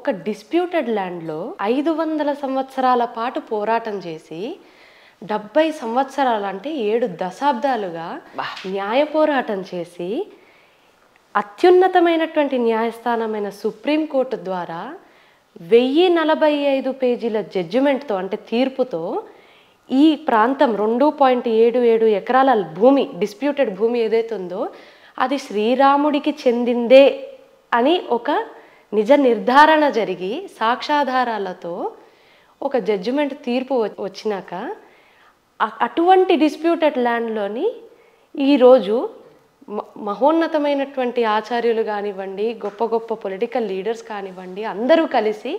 ఒక డిస్ప్యూటెడ్ ల్యాండ్లో 500 సంవత్సరాల పాటు పోరాటం చేసి 70 సంవత్సరాలు అంటే 7 దశాబ్దాలుగా న్యాయ పోరాటం చేసి అత్యున్నతమైనటువంటి న్యాయస్థానమైన సుప్రీంకోర్టు ద్వారా 1045 పేజీల జడ్జిమెంట్తో అంటే తీర్పుతో ఈ ప్రాంతం 2.77 ఎకరాల భూమి డిస్ప్యూటెడ్ భూమి ఏదైతే ఉందో అది శ్రీరాముడికి చెందిందే అని ఒక నిజ నిర్ధారణ జరిగి సాక్ష్యాధారాలతో ఒక జడ్జిమెంట్ తీర్పు వచ్చినాక అటువంటి డిస్ప్యూటెడ్ ల్యాండ్లోని ఈరోజు మహోన్నతమైనటువంటి ఆచార్యులు కానివ్వండి, గొప్ప గొప్ప పొలిటికల్ లీడర్స్ కానివ్వండి, అందరూ కలిసి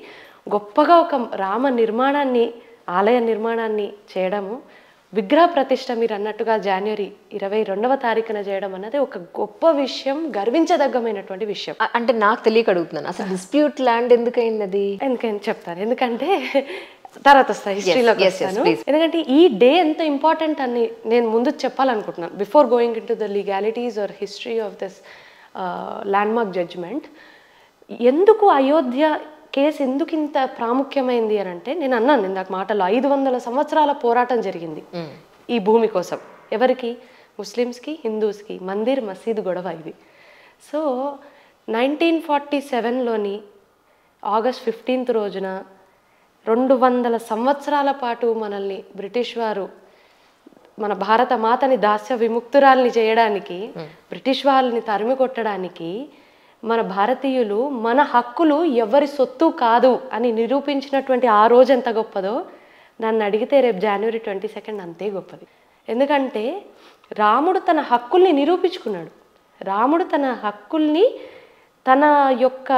గొప్పగా ఒక రామ నిర్మాణాన్ని, ఆలయ నిర్మాణాన్ని చేయడము, విగ్రహ ప్రతిష్ట మీరు అన్నట్టుగా జనవరి 22వ తారీఖున చేయడం అన్నది ఒక గొప్ప విషయం, గర్వించదగ్గమైనటువంటి విషయం. అంటే నాకు తెలియక అడుగుతున్నాను, అసలు డిస్ప్యూట్ ల్యాండ్ ఎందుకైంది అది? ఎందుకని చెప్తాను, ఎందుకంటే తర్వాత వస్తాను హిస్టరీలోకి వస్తాను. ఎందుకంటే ఈ డే ఎంత ఇంపార్టెంట్ అని నేను ముందు చెప్పాలనుకుంటున్నాను before going into the legalities or history of this landmark judgement. ఎందుకు అయోధ్య కేసు ఎందుకు ఇంత ప్రాముఖ్యమైంది అని అంటే, నేను అన్నాను ఇందాక మాటలో 500 సంవత్సరాల పోరాటం జరిగింది ఈ భూమి కోసం. ఎవరికి? ముస్లిమ్స్కి, హిందూస్కి, మందిర్ మసీద్ గొడవ ఇది. సో 1947లోని ఆగస్ట్ 15th రోజున 200 సంవత్సరాల పాటు మనల్ని బ్రిటిష్ వారు మన భారత మాతని దాస్య విముక్తురాల్ని చేయడానికి, బ్రిటిష్ వాళ్ళని తరిమి కొట్టడానికి మన భారతీయులు మన హక్కులు ఎవరి సొత్తు కాదు అని నిరూపించినటువంటి ఆ రోజు ఎంత గొప్పదో నన్ను అడిగితే రేపు జనవరి 22 అంతే గొప్పది. ఎందుకంటే రాముడు తన హక్కుల్ని నిరూపించుకున్నాడు. రాముడు తన హక్కుల్ని, తన యొక్క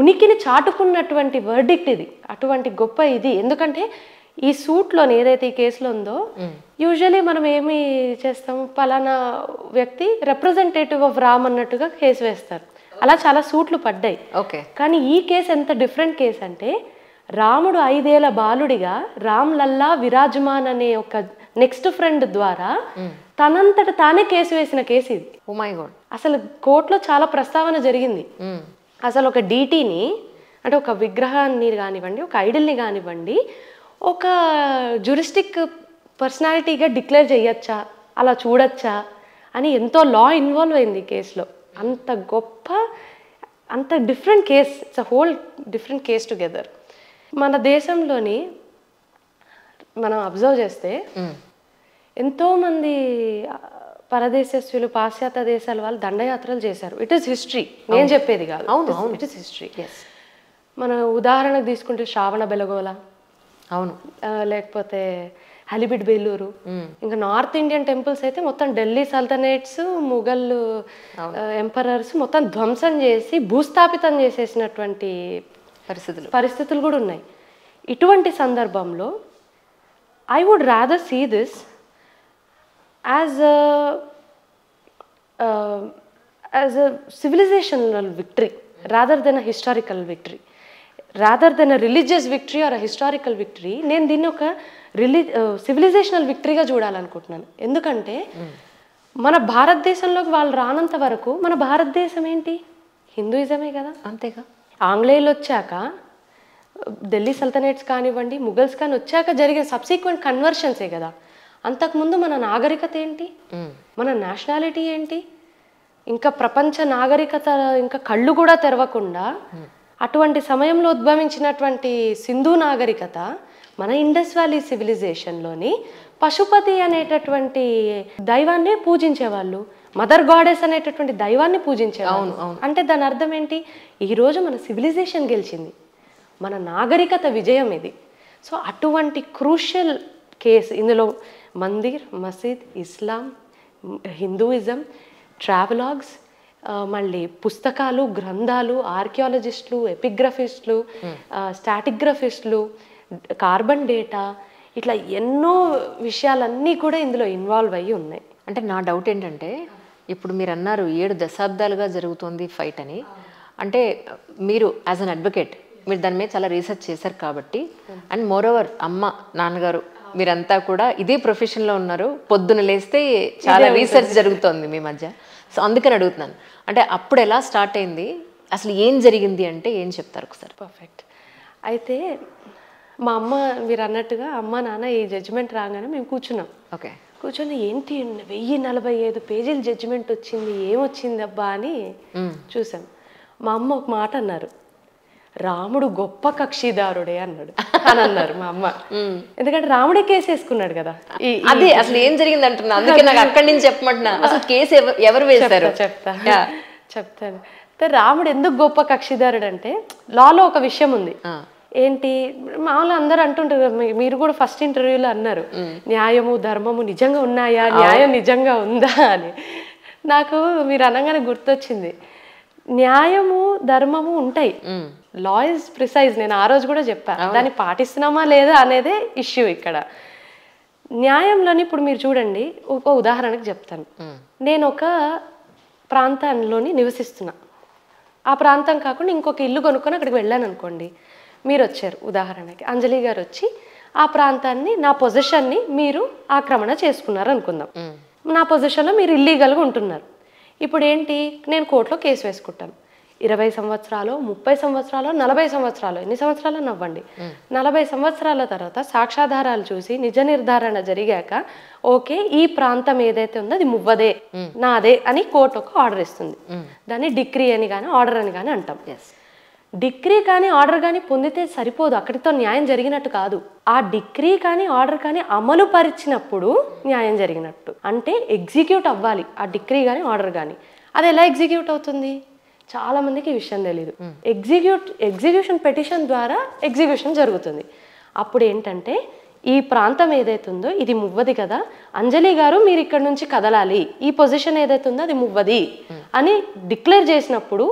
ఉనికిని చాటుకున్నటువంటి వర్డిక్ట్ ఇది. అటువంటి గొప్ప ఇది. ఎందుకంటే ఈ సూట్లోని ఏదైతే ఈ కేసులో ఉందో యూజువలీ మనం ఏమి చేస్తాము, పలానా వ్యక్తి రిప్రజెంటేటివ్ ఆఫ్ రామ్ అన్నట్టుగా కేసు వేస్తారు. అలా చాలా సూట్లు పడ్డాయి. ఓకే. కానీ ఈ కేసు ఎంత డిఫరెంట్ కేసు అంటే, రాముడు 5 ఏళ్ల బాలుడిగా రామ్ లల్లా విరాజమాన్ అనే ఒక నెక్స్ట్ ఫ్రెండ్ ద్వారా తనంతట తానే కేసు వేసిన కేసు ఇది. Oh my god. అసలు కోర్టులో చాలా ప్రస్తావన జరిగింది. అసలు ఒక డీటీని అంటే ఒక విగ్రహాన్ని కానివ్వండి, ఒక ఐడల్ని కానివ్వండి, ఒక జ్యూరిస్టిక్ పర్సనాలిటీగా డిక్లేర్ చేయొచ్చా, అలా చూడొచ్చా అని ఎంతో లా ఇన్వాల్వ్ అయింది ఈ కేసులో. అంత గొప్ప, అంత different case, it's a whole different case together. మన దేశంలోని మనం అబ్జర్వ్ చేస్తే ఎంతోమంది పరదేశస్యులు, పాశ్చాత్య దేశాల వాళ్ళు దండయాత్రలు చేశారు. ఇట్ ఈస్ హిస్టరీ, నేను చెప్పేది కాదు. అవును, ఇట్ ఈస్ హిస్టరీ. మన ఉదాహరణకు తీసుకుంటే శ్రావణ బెలగోల, అవును, లేకపోతే హలిబిడ్ బేలూరు, ఇంకా నార్త్ ఇండియన్ టెంపుల్స్ అయితే మొత్తం ఢిల్లీ సల్తనేట్స్, ముఘల్ ఎంపరర్స్ మొత్తం ధ్వంసం చేసి భూస్థాపితం చేసేసినటువంటి పరిస్థితులు కూడా ఉన్నాయి. ఇటువంటి సందర్భంలో I would rather see this as a civilizational victory rather than a historical victory, rather than a religious victory or a historical victory. నేను దీన్ని ఒక సివిలైజేషనల్ విక్టరీగా చూడాలనుకుంటున్నాను. ఎందుకంటే మన భారతదేశంలోకి వాళ్ళు రానంత వరకు మన భారతదేశం ఏంటి? హిందూయిజమే కదా. అంతేగా. ఆంగ్లేయులు వచ్చాక, ఢిల్లీ సల్తనేట్స్ కానివ్వండి, ముఘల్స్ కానీ వచ్చాక జరిగిన సబ్సిక్వెంట్ కన్వర్షన్సే కదా. అంతకుముందు మన నాగరికత ఏంటి, మన నేషనాలిటీ ఏంటి, ఇంకా ప్రపంచ నాగరికత ఇంకా కళ్ళు కూడా తెరవకుండా అటువంటి సమయంలో ఉద్భవించినటువంటి సింధు నాగరికత మన ఇండస్ వ్యాలీ సివిలైజేషన్లోని పశుపతి అనేటటువంటి దైవాన్ని పూజించేవాళ్ళు, మదర్ గాడెస్ అనేటటువంటి దైవాన్ని పూజించేవాళ్ళు. అంటే దాని అర్థం ఏంటి? ఈరోజు మన సివిలైజేషన్ గెలిచింది, మన నాగరికత విజయం ఇది. సో అటువంటి క్రూషియల్ కేసు ఇందులో మందిర్, మసీద్, ఇస్లాం, హిందూయిజం, ట్రావెలాగ్స్, మళ్ళీ పుస్తకాలు, గ్రంథాలు, ఆర్కియాలజిస్టులు, ఎపిగ్రఫిస్టులు, స్టాటిగ్రఫిస్టులు, కార్బన్ డేటా, ఇట్లా ఎన్నో విషయాలన్నీ కూడా ఇందులో ఇన్వాల్వ్ అయ్యి ఉన్నాయి. అంటే నా డౌట్ ఏంటంటే, ఇప్పుడు మీరు అన్నారు 7 దశాబ్దాలుగా జరుగుతుంది ఫైట్ అని. అంటే మీరు యాజ్ అన్ అడ్వకేట్ మీరు దాని మీద చాలా రీసెర్చ్ చేశారు కాబట్టి, అండ్ మోర్ ఓవర్ అమ్మ, నాన్నగారు మీరంతా కూడా ఇదే ప్రొఫెషన్లో ఉన్నారు. పొద్దున లేస్తే చాలా రీసెర్చ్ జరుగుతుంది మీ మధ్య. సో అందుకని అడుగుతున్నాను, అంటే అప్పుడు ఎలా స్టార్ట్ అయింది, అసలు ఏం జరిగింది అంటే ఏం చెప్తారు ఒకసారి? పర్ఫెక్ట్. అయితే మా అమ్మ మీరు అన్నట్టుగా అమ్మ నాన్న ఈ జడ్జిమెంట్ రాగానే మేము కూర్చున్నాం. ఓకే. కూర్చొని ఏంటి 1045 పేజీల జడ్జిమెంట్ వచ్చింది, ఏమొచ్చింది అబ్బా అని చూసాం. మా అమ్మ ఒక మాట అన్నారు, రాముడు గొప్ప కక్షిదారుడే అన్నాడు అని అన్నారు మా అమ్మ. ఎందుకంటే రాముడే కేసు వేసుకున్నాడు కదా. అదే అసలు ఏం జరిగింది అంటున్నా, అందుకే నాకు అక్కడి నుంచి చెప్పమంటున్నా. అసలు కేసు ఎవరు వేశారు? చెప్తాను. రాముడు ఎందుకు గొప్ప కక్షిదారుడు అంటే లాలో ఒక విషయం ఉంది. ఏంటి మామూలు అందరూ అంటుంటారు, మీరు కూడా ఫస్ట్ ఇంటర్వ్యూలో అన్నారు, న్యాయము ధర్మము నిజంగా ఉన్నాయా, న్యాయం నిజంగా ఉందా అని. నాకు మీరు అనగానే గుర్తొచ్చింది, న్యాయము ధర్మము ఉంటాయి, లా ఇస్ ప్రిసైజ్. నేను ఆ రోజు కూడా చెప్పా, దాన్ని పాటిస్తున్నామా లేదా అనేదే ఇష్యూ ఇక్కడ. న్యాయంలోని ఇప్పుడు మీరు చూడండి, ఒక ఉదాహరణకు చెప్తాను. నేను ఒక ప్రాంతంలోని నివసిస్తున్నా, ఆ ప్రాంతం కాకుండా ఇంకొక ఇల్లు కొనుక్కొని అక్కడికి వెళ్ళాను అనుకోండి. మీరు వచ్చారు, ఉదాహరణకి అంజలి గారు వచ్చి ఆ ప్రాంతాన్ని, నా పొజిషన్ని మీరు ఆక్రమణ చేసుకున్నారు అనుకుందాం. నా పొజిషన్లో మీరు ఇల్లీగల్గా ఉంటున్నారు. ఇప్పుడు ఏంటి, నేను కోర్టులో కేసు వేసుకుంటాను. 20 సంవత్సరాలు, 30 సంవత్సరాలు, 40 సంవత్సరాలు, ఎన్ని సంవత్సరాలు నవ్వండి, 40 సంవత్సరాల తర్వాత సాక్ష్యాధారాలు చూసి నిజ నిర్ధారణ జరిగాక ఓకే ఈ ప్రాంతం ఏదైతే ఉందో అది మువ్వదే, నాదే అని కోర్టు ఒక ఆర్డర్ ఇస్తుంది. దాన్ని డిక్రీ అని కానీ ఆర్డర్ అని కానీ అంటాం. డిక్రీ కానీ ఆర్డర్ కానీ పొందితే సరిపోదు, అక్కడితో న్యాయం జరిగినట్టు కాదు. ఆ డిక్రీ కానీ ఆర్డర్ కానీ అమలు పరిచినప్పుడు న్యాయం జరిగినట్టు. అంటే ఎగ్జిక్యూట్ అవ్వాలి ఆ డిక్రీ కానీ ఆర్డర్ కానీ. అది ఎలా ఎగ్జిక్యూట్ అవుతుంది? చాలా మందికి ఈ విషయం తెలియదు. ఎగ్జిక్యూషన్ పెటిషన్ ద్వారా ఎగ్జిక్యూషన్ జరుగుతుంది. అప్పుడు ఏంటంటే ఈ ప్రాంతం ఏదైతే ఉందో ఇది మువ్వది కదా, అంజలి గారు మీరు ఇక్కడ నుంచి కదలాలి, ఈ పొజిషన్ ఏదైతే ఉందో అది మువ్వది అని డిక్లేర్ చేసినప్పుడు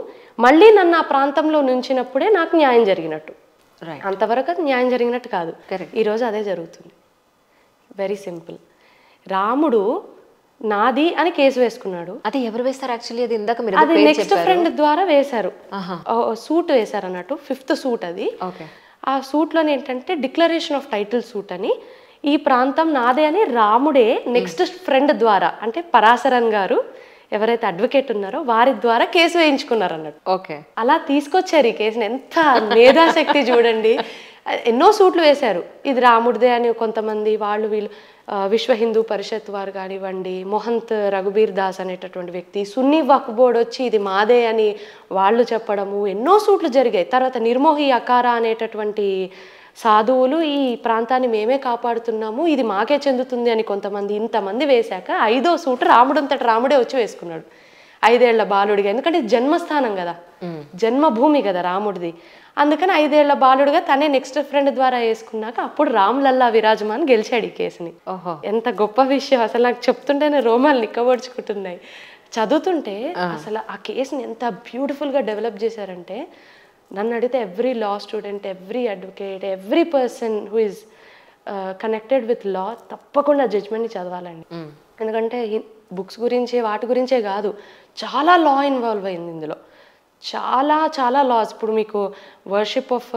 మళ్ళీ నన్ను ఆ ప్రాంతంలో నుంచినప్పుడే నాకు న్యాయం జరిగినట్టు. అంతవరకు అది న్యాయం జరిగినట్టు కాదు. ఈరోజు అదే జరుగుతుంది. Very simple. రాముడు నాది అని కేసు వేసుకున్నాడు. అది ఎవరు వేస్తారు యాక్చువల్లీ? అది ఇందాక మీరు అది నెక్స్ట్ ఫ్రెండ్ ద్వారా వేశారు, సూట్ వేశారు అన్నట్టు, 5th సూట్ అది. ఆ సూట్లోనే ఏంటంటే డిక్లరేషన్ ఆఫ్ టైటిల్ సూట్ అని, ఈ ప్రాంతం నాదే అని రాముడే నెక్స్ట్ ఫ్రెండ్ ద్వారా, అంటే పరాశరన్ గారు ఎవరైతే అడ్వకేట్ ఉన్నారో వారి ద్వారా కేసు వేయించుకున్నారు అన్నట్టు. ఓకే. అలా తీసుకొచ్చారు ఈ కేసుని. ఎంత మేధాశక్తి చూడండి. ఎన్నో సూట్లు వేశారు, ఇది రాముడిదే అని కొంతమంది, వాళ్ళు వీళ్ళు విశ్వ హిందూ పరిషత్ వారు కానివ్వండి, మొహంత్ రఘుబీర్ దాస్ అనేటటువంటి వ్యక్తి, సున్నీ వక్ఫ్ బోర్డు వచ్చి ఇది మాదే అని వాళ్ళు చెప్పడము, ఎన్నో సూట్లు జరిగాయి. తర్వాత నిర్మోహి అకారా అనేటటువంటి సాధువులు ఈ ప్రాంతాన్ని మేమే కాపాడుతున్నాము, ఇది మాకే చెందుతుంది అని కొంతమంది, ఇంతమంది వేశాక 5వ సూటు రాముడంతట రాముడే వచ్చి వేసుకున్నాడు 5 ఏళ్ల బాలుడిగా. ఎందుకంటే జన్మస్థానం కదా, జన్మభూమి కదా రాముడిది. అందుకని 5 ఏళ్ల బాలుడుగా తనే నెక్స్ట్ ఫ్రెండ్ ద్వారా వేసుకున్నాక అప్పుడు రామ్లల్లా విరాజమాన్ గెలిచాడు ఈ కేసుని. ఎంత గొప్ప విషయం అసలు. నాకు చెప్తుంటేనే రోమాలు నిక్కబొడుచుకుంటున్నాయి. చదువుతుంటే అసలు ఆ కేసుని ఎంత బ్యూటిఫుల్గా డెవలప్ చేశారంటే, నన్ను అడిగితే every law student, every advocate, every person who is connected with law తప్పకుండా జడ్జ్మెంట్ని చదవాలండి. ఎందుకంటే బుక్స్ గురించి వాటి గురించే కాదు, చాలా లా ఇన్వాల్వ్ అయింది ఇందులో, చాలా చాలా లాస్. ఇప్పుడు మీకు worship of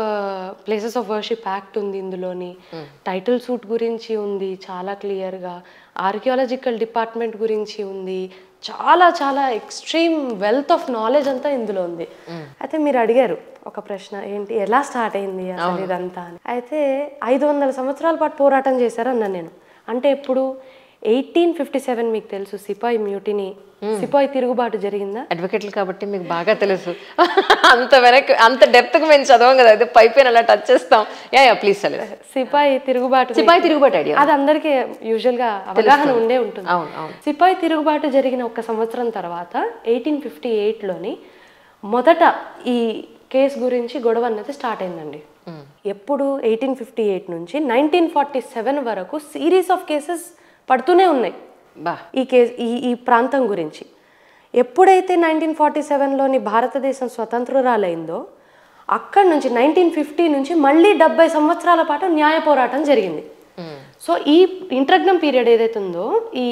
places of worship act ఉంది ఇందులోని, టైటిల్ సూట్ గురించి ఉంది చాలా క్లియర్గా, ఆర్కియాలజికల్ డిపార్ట్మెంట్ గురించి ఉంది, చాలా చాలా ఎక్స్ట్రీమ్ వెల్త్ ఆఫ్ నాలెడ్జ్ అంతా ఇందులో ఉంది. అయితే మీరు అడిగారు ఒక ప్రశ్న, ఏంటి ఎలా స్టార్ట్ అయింది అసలు ఇదంతా అని. అయితే 500 సంవత్సరాల పాటు పోరాటం చేశారన్నా నేను. అంటే ఇప్పుడు 1857 మీకు తెలుసు సిపాయి మ్యూటినీ, సిపాయి తిరుగుబాటు జరిగిందా? అడ్వకేట్లు కాబట్టి మీకు బాగా తెలుసు. అంత వెనక్కి అంత డెప్త్కి మేము చదవం కదా, అది పైపైన అలా టచ్ చేస్తాం. యా ప్లీజ్ చల్. సిపాయి తిరుగుబాటు ఐడియా అది అందరికీ యూజువల్గా అవగాహన ఉండే ఉంటుంది. సిపాయి తిరుగుబాటు జరిగిన 1 సంవత్సరం తర్వాత 1858లోని మొదట ఈ కేసు గురించి గొడవ అన్నది స్టార్ట్ అయిందండి. ఎప్పుడు 1858 నుంచి 1947 వరకు సిరీస్ ఆఫ్ కేసెస్ పడుతూనే ఉన్నాయి ఈ కేసు ఈ ప్రాంతం గురించి. ఎప్పుడైతే 1947లోని భారతదేశం స్వతంత్రురాలైందో అక్కడి నుంచి 1950 నుంచి మళ్ళీ 70 సంవత్సరాల పాటు న్యాయ పోరాటం జరిగింది. సో ఈ ఇంటర్గ్నమ్ పీరియడ్ ఏదైతే ఉందో ఈ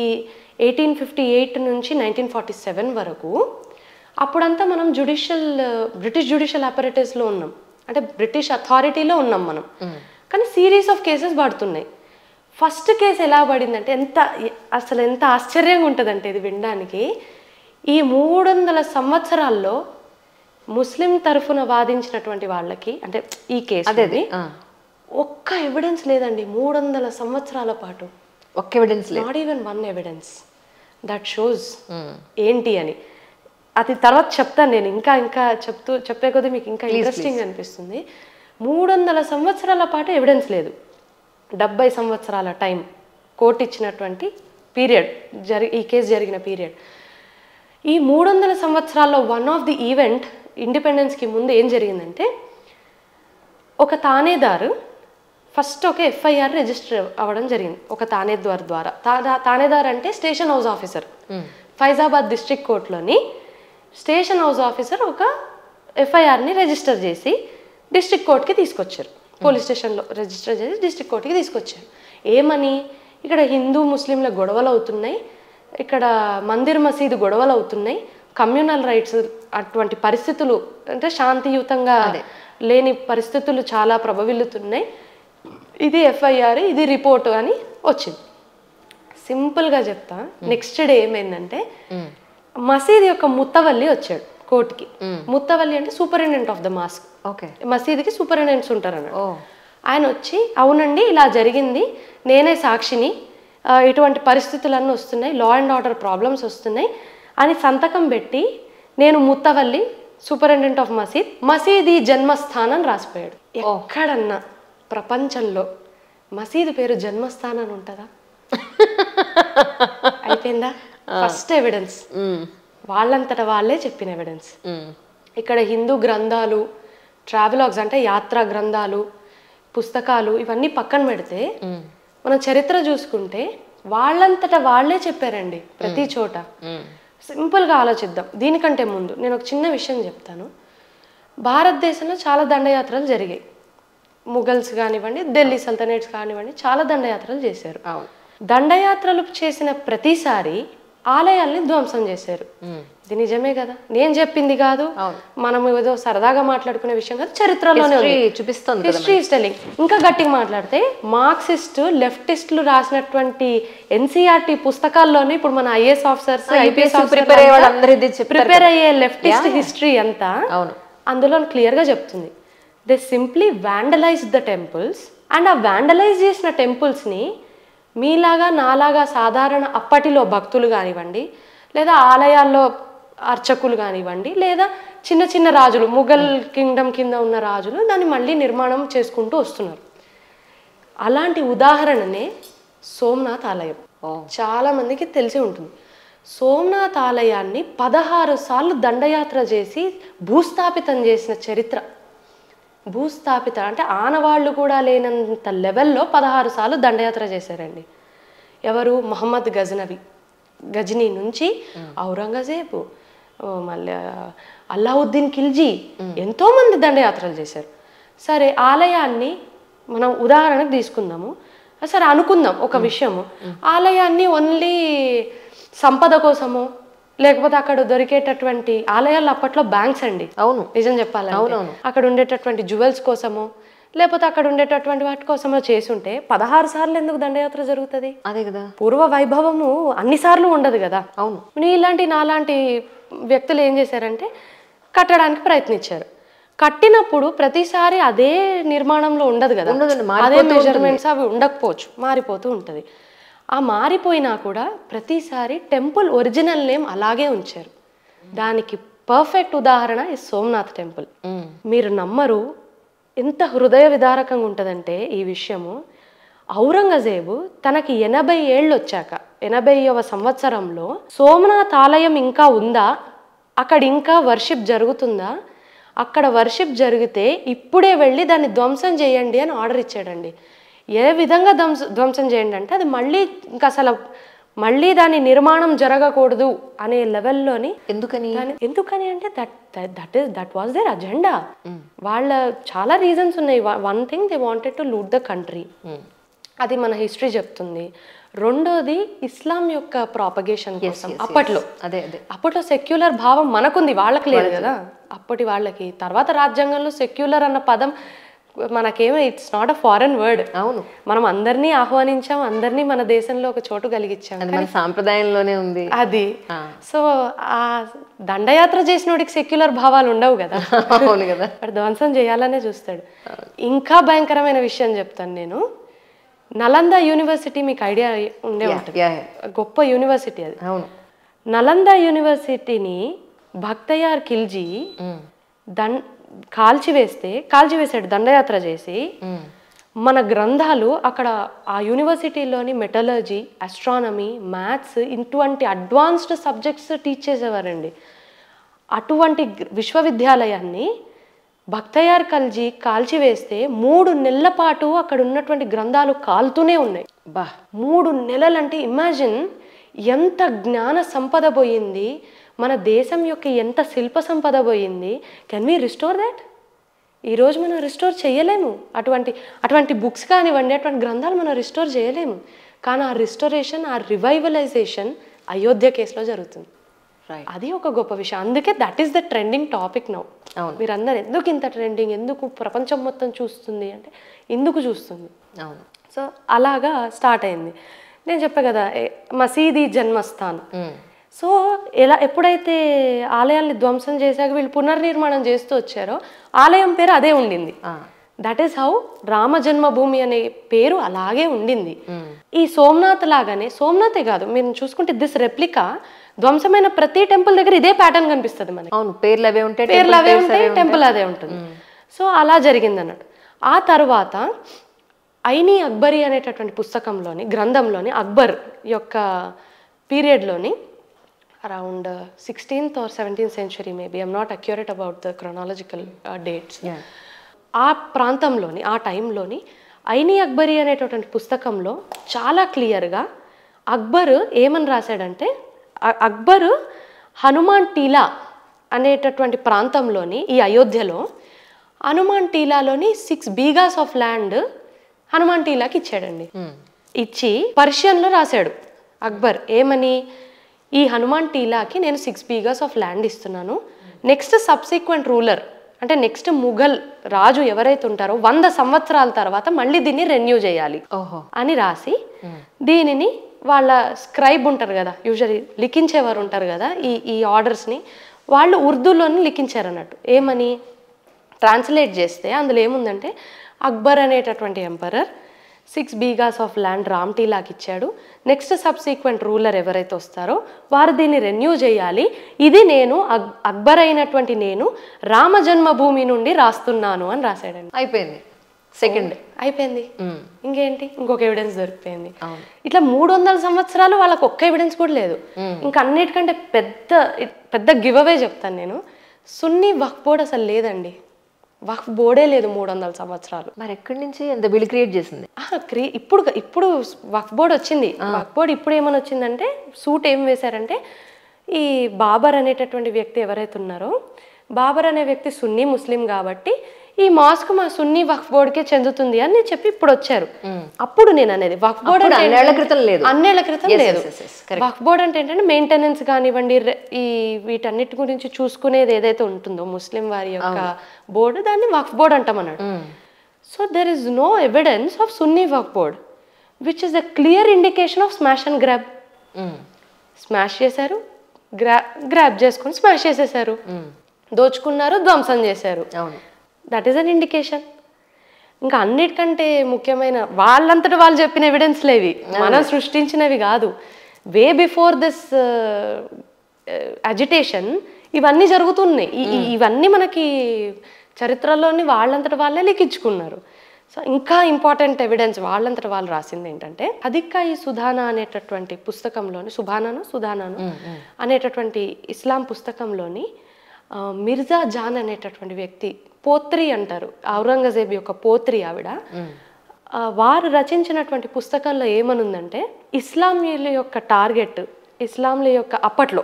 1858 నుంచి 1947 వరకు, అప్పుడంతా మనం బ్రిటిష్ జ్యుడిషియల్ అపరేటస్లో ఉన్నాం, అంటే బ్రిటిష్ అథారిటీలో ఉన్నాం మనం. కానీ సిరీస్ ఆఫ్ కేసెస్ పడుతున్నాయి. ఫస్ట్ కేసు ఎలా పడిందంటే ఎంత ఆశ్చర్యంగా ఉంటుందంటే ఇది వినడానికి, ఈ 300 సంవత్సరాల్లో ముస్లిం తరఫున వాదించినటువంటి వాళ్ళకి అంటే ఈ కేసు ఒక్క ఎవిడెన్స్ లేదండి 300 సంవత్సరాల పాటు. ఒక్క ఎవిడెన్స్ లేదు, not even one evidence that shows ఏంటి అని. అది తర్వాత చెప్తాను నేను, ఇంకా ఇంకా చెప్పే కొద్దీ మీకు ఇంకా ఇంట్రెస్టింగ్ అనిపిస్తుంది. 300 సంవత్సరాల పాటు ఎవిడెన్స్ లేదు. 70 సంవత్సరాల టైం కోర్టు ఇచ్చినటువంటి పీరియడ్ ఈ కేసు జరిగిన పీరియడ్. ఈ 300 సంవత్సరాల్లో వన్ ఆఫ్ ది ఈవెంట్ ఇండిపెండెన్స్కి ముందు ఏం జరిగిందంటే, ఒక తానేదారు ఫస్ట్ ఒక ఎఫ్ఐఆర్ రిజిస్టర్ అవ్వడం జరిగింది ఒక తానేదారు ద్వారా. తానేదారు అంటే station house officer. Faizabad district కోర్టులోని స్టేషన్ హౌస్ ఆఫీసర్ ఒక ఎఫ్ఐఆర్ని రిజిస్టర్ చేసి డిస్ట్రిక్ట్ కోర్టుకి తీసుకొచ్చారు. పోలీస్ స్టేషన్లో రిజిస్టర్ చేసి డిస్ట్రిక్ట్ కోర్టుకి తీసుకొచ్చారు. ఏమని, ఇక్కడ హిందూ ముస్లింల గొడవలు అవుతున్నాయి, ఇక్కడ మందిర్ మసీదు గొడవలు అవుతున్నాయి, కమ్యూనల్ రైట్స్ అటువంటి పరిస్థితులు అంటే శాంతియుతంగా లేని పరిస్థితులు చాలా ప్రభవిల్లుతున్నాయి, ఇది ఎఫ్ఐఆర్, ఇది రిపోర్టు అని వచ్చింది. సింపుల్గా చెప్తా, నెక్స్ట్ డే ఏమైందంటే మసీద్ యొక్క ముత్తవల్లి వచ్చాడు కోర్టుకి. ముత్తవల్లి అంటే సూపరింటెండెంట్ ఆఫ్ ద మాస్క్. మసీదుకి సూపరింటెండెంట్స్ ఉంటారు అన్నమాట. ఆయన వచ్చి అవునండి ఇలా జరిగింది, నేనే సాక్షిని, ఇటువంటి పరిస్థితులన్నీ వస్తున్నాయి, లా అండ్ ఆర్డర్ ప్రాబ్లమ్స్ వస్తున్నాయి అని సంతకం పెట్టి నేను ముత్తవల్లి సూపరింటెండెంట్ ఆఫ్ మసీదీ జన్మస్థానం రాసిపోయాడు. ఎక్కడన్నా ప్రపంచంలో మసీదు పేరు జన్మస్థానం ఉంటుందా? అయిపోయిందా? ఫస్ట్ ఎవిడెన్స్ వాళ్ళంతటా వాళ్ళే చెప్పిన ఎవిడెన్స్. ఇక్కడ హిందూ గ్రంథాలు, ట్రావెలాగ్స్ అంటే యాత్రా గ్రంథాలు, పుస్తకాలు ఇవన్నీ పక్కన పెడితే మన చరిత్ర చూసుకుంటే వాళ్ళంతటా వాళ్ళే చెప్పారండి ప్రతి చోట. సింపుల్గా ఆలోచిద్దాం. దీనికంటే ముందు నేను ఒక చిన్న విషయం చెప్తాను. భారతదేశంలో చాలా దండయాత్రలు జరిగాయి. ముఘల్స్ కానివ్వండి, ఢిల్లీ సల్తనేట్స్ కానివ్వండి, చాలా దండయాత్రలు చేశారు. దండయాత్రలు చేసిన ప్రతిసారి ఆలయాల్ని ధ్వంసం చేశారు. ఇది నిజమే కదా, నేను చెప్పింది కాదు, మనం ఏదో సరదాగా మాట్లాడుకునే విషయం కాదు, చరిత్రలోనే చూపిస్తుంది. History is telling. ఇంకా గట్టిగా మాట్లాడితే మార్క్సిస్ట్ లెఫ్టిస్టులు రాసినటువంటి ఎన్సీఆర్టీ పుస్తకాల్లోనే ఇప్పుడు మన ఐఏఎస్ ఆఫీసర్స్, ఐపీఎస్ ప్రిపేర్ అయ్యే లెఫ్టిస్ట్ హిస్టరీ అంతా అందులో క్లియర్ గా చెప్తుంది. They simply vandalise the temples and ఆ వ్యాండలైజ్ చేసిన టెంపుల్స్ ని మీలాగా నాలాగా సాధారణ అప్పటిలో భక్తులు కానివ్వండి, లేదా ఆలయాల్లో అర్చకులు కానివ్వండి, లేదా చిన్న చిన్న రాజులు, ముఘల్ కింగ్డమ్ కింద ఉన్న రాజులు దాన్ని మళ్ళీ నిర్మాణం చేసుకుంటూ వస్తున్నారు. అలాంటి ఉదాహరణనే సోమనాథ్ ఆలయం. చాలా మందికి తెలిసి ఉంటుంది. సోమనాథ్ ఆలయాన్ని 16 సార్లు దండయాత్ర చేసి భూస్థాపితం చేసిన చరిత్ర. భూస్థాపిత అంటే ఆనవాళ్ళు కూడా లేనంత లెవెల్లో 16 సార్లు దండయాత్ర చేశారండి. ఎవరు? మహమ్మద్ గజనీ నుంచి ఔరంగజేబు, మళ్ళీ అల్లావుద్దీన్ ఖిల్జీ, ఎంతోమంది దండయాత్రలు చేశారు. సరే, ఆలయాన్ని మనం ఉదాహరణకు తీసుకుందాము. సరే అనుకుందాం ఒక విషయము, ఆలయాన్ని ఓన్లీ సంపద కోసము, లేకపోతే అక్కడ దొరికేటటువంటి ఆలయాలు అప్పట్లో బ్యాంక్స్ అండి. అవును, నిజం చెప్పాలంటే అక్కడ ఉండేటటువంటి జ్యువెల్స్ కోసము, లేకపోతే అక్కడ ఉండేటటువంటి వాటి కోసమో చేసుంటే 16 సార్లు ఎందుకు దండయాత్ర జరుగుతుంది? అదే కదా, పూర్వ వైభవము అన్ని సార్లు ఉండదు కదా. అవును, నీలాంటి నాలాంటి వ్యక్తులు ఏం చేశారంటే కట్టడానికి ప్రయత్నించారు. కట్టినప్పుడు ప్రతిసారి అదే నిర్మాణంలో ఉండదు కదా, అదే మెజర్మెంట్స్ అవి ఉండకపోవచ్చు, మారిపోతూ ఉంటుంది. ఆ మారిపోయినా కూడా ప్రతిసారి టెంపుల్ ఒరిజినల్ నేమ్ అలాగే ఉంచారు. దానికి పర్ఫెక్ట్ ఉదాహరణ ఈ సోమనాథ్ టెంపుల్. మీరు నమ్మరు, ఎంత హృదయ విదారకంగా ఉంటుందంటే ఈ విషయము. ఔరంగజేబు తనకి 80 ఏళ్ళు వచ్చాక 80వ సంవత్సరంలో సోమనాథ్ ఆలయం ఇంకా ఉందా, అక్కడ ఇంకా వర్షిప్ జరుగుతుందా, అక్కడ వర్షిప్ జరిగితే ఇప్పుడే వెళ్ళి దాన్ని ధ్వంసం చేయండి అని ఆర్డర్ ఇచ్చాడండి. ఏ విధంగా ధ్వంసం చేయండి అంటే అది మళ్ళీ ఇంకా అసలు మళ్ళీ దాని నిర్మాణం జరగకూడదు అనే లెవెల్లోని. ఎందుకని అంటే దట్ వాజ్ దేర్ అజెండా. వాళ్ళ చాలా రీజన్స్ ఉన్నాయి. One thing, they wanted to loot the country, అది మన హిస్టరీ చెప్తుంది. రెండోది ఇస్లాం యొక్క ప్రాపగేషన్ కోసం. అప్పట్లో సెక్యులర్ భావం మనకుంది, వాళ్ళకి లేదు కదా అప్పటి వాళ్ళకి. తర్వాత రాజ్యాంగంలో సెక్యులర్ అన్న పదం మనకేమో it's not a foreign word. అవును, మనం అందరినీ ఆహ్వానించాం, అందరినీ మన దేశంలో ఒక చోటు కలిగించాం. అది మన సాంప్రదాయంలోనే ఉంది. అది సో ఆ దండయాత్ర చేసినోడికి సెక్యులర్ భావాలు ఉండవు కదా. అవును కదా, వాడు ధ్వంసం చేయాలనే చూస్తాడు. ఇంకా భయంకరమైన విషయం చెప్తాను నేను. నలంద యూనివర్సిటీ మీకు ఐడియా ఉండే ఉంటుంది, గొప్ప యూనివర్సిటీ అది. అవును, నలంద యూనివర్సిటీని భక్తయార్ ఖిల్జీ కాల్చివేసాడు దండయాత్ర చేసి. మన గ్రంథాలు అక్కడ ఆ యూనివర్సిటీలోని మెటలర్జీ, ఆస్ట్రానమీ, మ్యాథ్స్ ఇటువంటి అడ్వాన్స్డ్ సబ్జెక్ట్స్ టీచ్ చేసేవారండి. అటువంటి విశ్వవిద్యాలయాన్ని భక్తయార్ ఖిల్జీ కాల్చివేస్తే 3 నెలల పాటు అక్కడ ఉన్నటువంటి గ్రంథాలు కాలుతూనే ఉన్నాయి. 3 నెలలు అంటే ఇమాజిన్ ఎంత జ్ఞాన సంపద పోయింది, మన దేశం యొక్క ఎంత శిల్ప సంపద పోయింది. Can we restore that? ఈరోజు మనం రిస్టోర్ చేయలేము. అటువంటి బుక్స్ కానివ్వండి, అటువంటి గ్రంథాలు మనం రిస్టోర్ చేయలేము. కానీ ఆ రిస్టోరేషన్, ఆ రివైవలైజేషన్ అయోధ్య కేసులో జరుగుతుంది. అది ఒక గొప్ప విషయం. అందుకే that is the trending topic now. మీరందరూ ఎందుకు ఇంత ట్రెండింగ్, ఎందుకు ప్రపంచం మొత్తం చూస్తుంది అంటే ఎందుకు చూస్తుంది. అవును, సో అలాగా స్టార్ట్ అయింది. నేను చెప్పా కదా మసీదీ జన్మస్థాన్. సో ఎప్పుడైతే ఆలయాల్ని ధ్వంసం చేశాక వీళ్ళు పునర్నిర్మాణం చేస్తూ వచ్చారో ఆలయం పేరు అదే ఉండింది. దట్ ఈస్ హౌ రామ జన్మభూమి అనే పేరు అలాగే ఉండింది. ఈ సోమనాథ్ లాగానే, సోమనాథే కాదు మీరు చూసుకుంటే దిస్ రెప్లికా ధ్వంసమైన ప్రతి టెంపుల్ దగ్గర ఇదే ప్యాటర్న్ కనిపిస్తుంది మనకి. పేర్లు అవే ఉంటాయి, టెంపుల్ అదే ఉంటుంది. సో అలా జరిగింది అన్నట్టు. ఆ తర్వాత ఐనీ అక్బరీ అనేటటువంటి పుస్తకంలోని, గ్రంథంలోని అక్బర్ యొక్క పీరియడ్లోని around 16th or 17th century maybe, I'm not accurate about the chronological dates. ఆ ప్రాంతంలోని, ఆ టైంలోని ఐనీ అక్బరీ అనేటటువంటి పుస్తకంలో చాలా క్లియర్గా అక్బర్ ఏమని రాశాడంటే, అక్బర్ హనుమాన్ టీలా అనేటటువంటి ప్రాంతంలోని ఈ అయోధ్యలో హనుమాన్ టీలాలోని 6 బీగాస్ ఆఫ్ ల్యాండ్ హనుమాన్ టీలాకి ఇచ్చాడండి. ఇచ్చి పర్షియన్లో రాశాడు అక్బర్ ఏమని, ఈ హనుమాన్ టీలాకి నేను 6 బీగాస్ ఆఫ్ ల్యాండ్ ఇస్తున్నాను, నెక్స్ట్ సబ్సిక్వెంట్ రూలర్ అంటే నెక్స్ట్ ముఘల్ రాజు ఎవరైతే ఉంటారో 100 సంవత్సరాల తర్వాత మళ్ళీ దీన్ని రెన్యూ చేయాలి అని రాసి, దీనిని వాళ్ళ స్క్రైబ్ ఉంటారు కదా, యూజువల్లీ లిఖించేవారు ఉంటారు కదా ఈ ఆర్డర్స్ని, వాళ్ళు ఉర్దూలోని లిఖించారు అన్నట్టు. ఏమని ట్రాన్స్లేట్ చేస్తే అందులో ఏముందంటే, అక్బర్ అనేటటువంటి ఎంపరర్ 6 బీగాస్ ఆఫ్ ల్యాండ్ రామ్టీలాకి ఇచ్చాడు, నెక్స్ట్ సబ్సీక్వెంట్ రూలర్ ఎవరైతే వస్తారో వారు దీన్ని రెన్యూ చేయాలి, ఇది నేను అక్బర్ అయినటువంటి నేను రామ జన్మభూమి నుండి రాస్తున్నాను అని రాశాడండి. అయిపోయింది, సెకండ్ అయిపోయింది. ఇంకేంటి, ఇంకొక ఎవిడెన్స్ దొరికిపోయింది. ఇట్లా 300 సంవత్సరాలు వాళ్ళకి ఒక్క ఎవిడెన్స్ కూడా లేదు. ఇంకా అన్నిటికంటే పెద్ద గివ్ అవే చెప్తాను నేను, సున్నీ వక్ఫ్ బోర్డ్ అసలు లేదండి. వక్ఫ్ బోర్డే లేదు 300 సంవత్సరాలు. మరి ఎక్కడి నుంచి ఎంత బిల్ క్రియేట్ చేసింది? ఇప్పుడు వక్ఫ్ బోర్డ్ వచ్చింది. వక్ఫ్ బోర్డ్ ఇప్పుడు ఏమని వచ్చిందంటే, సూట్ ఏం వేశారంటే, ఈ బాబర్ అనేటటువంటి వ్యక్తి ఎవరైతే ఉన్నారో, బాబర్ అనే వ్యక్తి సున్నీ ముస్లిం కాబట్టి ఈ మాస్క్ మా సున్నీ వక్ఫ్ బోర్డ్కే చెందుతుంది అని చెప్పి ఇప్పుడు వచ్చారు. అప్పుడు నేను అనేది వక్ఫ్ బోర్డ్ అంటే అన్నేళ్ల క్రితం లేదు. వక్ఫ్ బోర్డ్ అంటే ఏంటంటే మెయింటెనెన్స్ కానివ్వండి, ఈ వీటన్నిటి గురించి చూసుకునేది ఏదైతే ఉంటుందో ముస్లిం వారి యొక్క బోర్డు, దాన్ని వక్ఫ్ బోర్డ్ అంటాం అన్నాడు. So there is no evidence of Sunni Waqf board which is a clear indication of smash and grab. Smash చేశారు, గ్రాబ్ చేసుకొని స్మాష్ చేసేసారు, దోచుకున్నారు, ధ్వంసం చేశారు. That is an indication. ఇంకా అన్నిటికంటే ముఖ్యమైన వాళ్ళంతటి వాళ్ళు చెప్పిన ఎవిడెన్స్లు ఇవి, మనం సృష్టించినవి కాదు. వే బిఫోర్ దిస్ అజిటేషన్ ఇవన్నీ జరుగుతున్నాయి. ఇవన్నీ మనకి చరిత్రలోని వాళ్ళంతటి వాళ్ళే లిఖించుకున్నారు. సో ఇంకా ఇంపార్టెంట్ ఎవిడెన్స్ వాళ్ళంతటి వాళ్ళు రాసింది ఏంటంటే, హదిక్కా-ఈ సుధానా అనేటటువంటి పుస్తకంలోని, సుధానాను అనేటటువంటి ఇస్లాం పుస్తకంలోని మిర్జా జాన్ అనేటటువంటి వ్యక్తి, పోత్రి అంటారు, ఔరంగజేబ్ యొక్క పోత్రి ఆవిడ, వారు రచించినటువంటి పుస్తకంలో ఏమనుందంటే, ఇస్లామీల యొక్క టార్గెట్, ఇస్లాంల యొక్క అప్పట్లో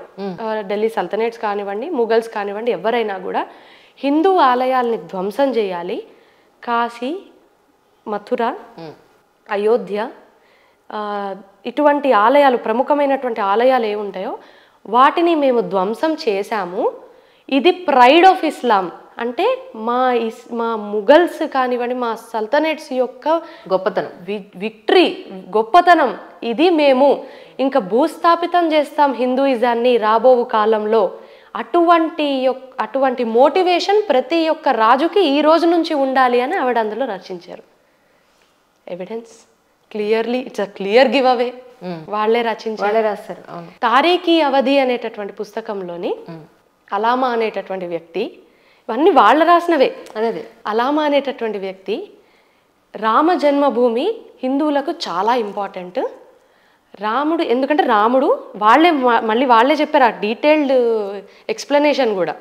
ఢిల్లీ సల్తనేట్స్ కానివ్వండి, ముఘల్స్ కానివ్వండి, ఎవరైనా కూడా హిందూ ఆలయాల్ని ధ్వంసం చేయాలి. కాశీ, మథుర, అయోధ్య ఇటువంటి ఆలయాలు, ప్రముఖమైనటువంటి ఆలయాలు ఏముంటాయో వాటిని మేము ధ్వంసం చేశాము, ఇది ప్రైడ్ ఆఫ్ ఇస్లాం అంటే మా ముఘల్స్ కానివ్వండి, మా సల్తనేట్స్ యొక్క గొప్పతనం, విక్టరీ, గొప్పతనం ఇది. మేము ఇంకా భూస్థాపితం చేస్తాం హిందూయిజాన్ని రాబో కాలంలో. అటువంటి మోటివేషన్ ప్రతి ఒక్క రాజుకి ఈ రోజు నుంచి ఉండాలి అని ఆవిడ అందులో రచించారు. Evidence clearly, it's a clear give away. వాళ్ళే రాశారు. తారీఖీ అవధి అనేటటువంటి పుస్తకంలోని అలామా అనేటటువంటి వ్యక్తి, ఇవన్నీ వాళ్ళు రాసినవే. అదే అలామా అనేటటువంటి వ్యక్తి, రామ జన్మభూమి హిందువులకు చాలా ఇంపార్టెంట్. రాముడు, ఎందుకంటే రాముడు మళ్ళీ వాళ్ళే చెప్పారు ఆ డీటెయిల్డ్ ఎక్స్ప్లెనేషన్ కూడా.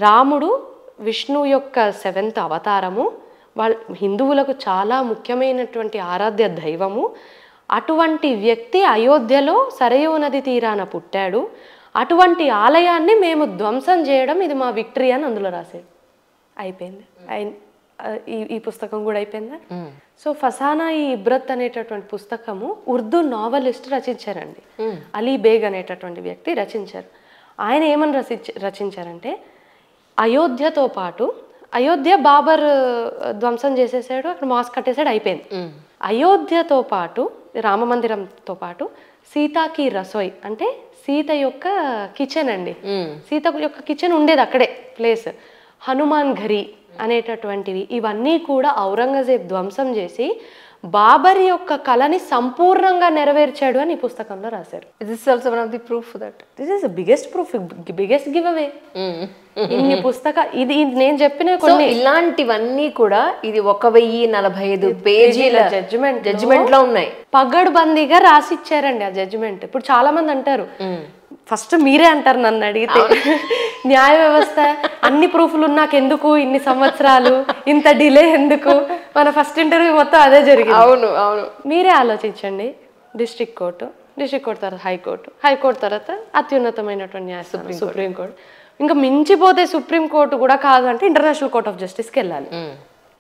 రాముడు విష్ణు యొక్క 7th అవతారము, హిందువులకు చాలా ముఖ్యమైనటువంటి ఆరాధ్య దైవము. అటువంటి వ్యక్తి అయోధ్యలో సరయూ నది తీరాన పుట్టాడు. అటువంటి ఆలయాన్ని మేము ధ్వంసం చేయడం ఇది మా విక్టరీ అని అందులో రాశాడు. అయిపోయింది. ఈ పుస్తకం కూడా అయిపోయిందా? సో ఫసానా ఈ ఇబ్రత్ అనేటటువంటి పుస్తకము ఉర్దూ నావలిస్ట్ రచించారండి. అలీ బేగ్ అనేటటువంటి వ్యక్తి రచించారు. ఆయన ఏమని రచించారంటే, అయోధ్యతో పాటు, అయోధ్య బాబర్ ధ్వంసం చేసేసాడు, అక్కడ మాస్క్ కట్టేసాడు, అయిపోయింది. అయోధ్యతో పాటు, రామ మందిరంతో పాటు సీతాకి రసోయ్ అంటే సీత యొక్క కిచెన్ అండి. సీత యొక్క కిచెన్ ఉండేది అక్కడే ప్లేస్. హనుమాన్ ఘరి అనేటటువంటివి, ఇవన్నీ కూడా ఔరంగజేబ్ ధ్వంసం చేసి బాబర్ యొక్క కళని సంపూర్ణంగా నెరవేర్చాడు అని ఈ పుస్తకంలో రాశారు. This also one of the proof that this is biggest proof, biggest give away. ఇన్ని ఇది నేను చెప్పిన కొన్ని ఇలాంటివన్నీ కూడా ఇది 1045 పేజీల జడ్జిమెంట్ లో ఉన్నాయి. పగడ్బందీగా రాసిచ్చారండి ఆ జడ్జిమెంట్. ఇప్పుడు చాలా మంది అంటారు, ఫస్ట్ మీరే అంటారు నన్ను అడిగితే, న్యాయ వ్యవస్థ అన్ని ప్రూఫ్లు ఉన్నాక ఎందుకు ఇన్ని సంవత్సరాలు, ఇంత డిలే ఎందుకు? మన ఫస్ట్ ఇంటర్వ్యూ మొత్తం అదే జరిగింది. అవును. మీరే ఆలోచించండి. డిస్ట్రిక్ట్ కోర్టు తర్వాత హైకోర్టు తర్వాత అత్యున్నతమైనటువంటి న్యాయస్థానం సుప్రీంకోర్టు, ఇంకా మించిపోతే సుప్రీంకోర్టు కూడా కాదు అంటే ఇంటర్నేషనల్ కోర్ట్ ఆఫ్ జస్టిస్కి వెళ్ళాలి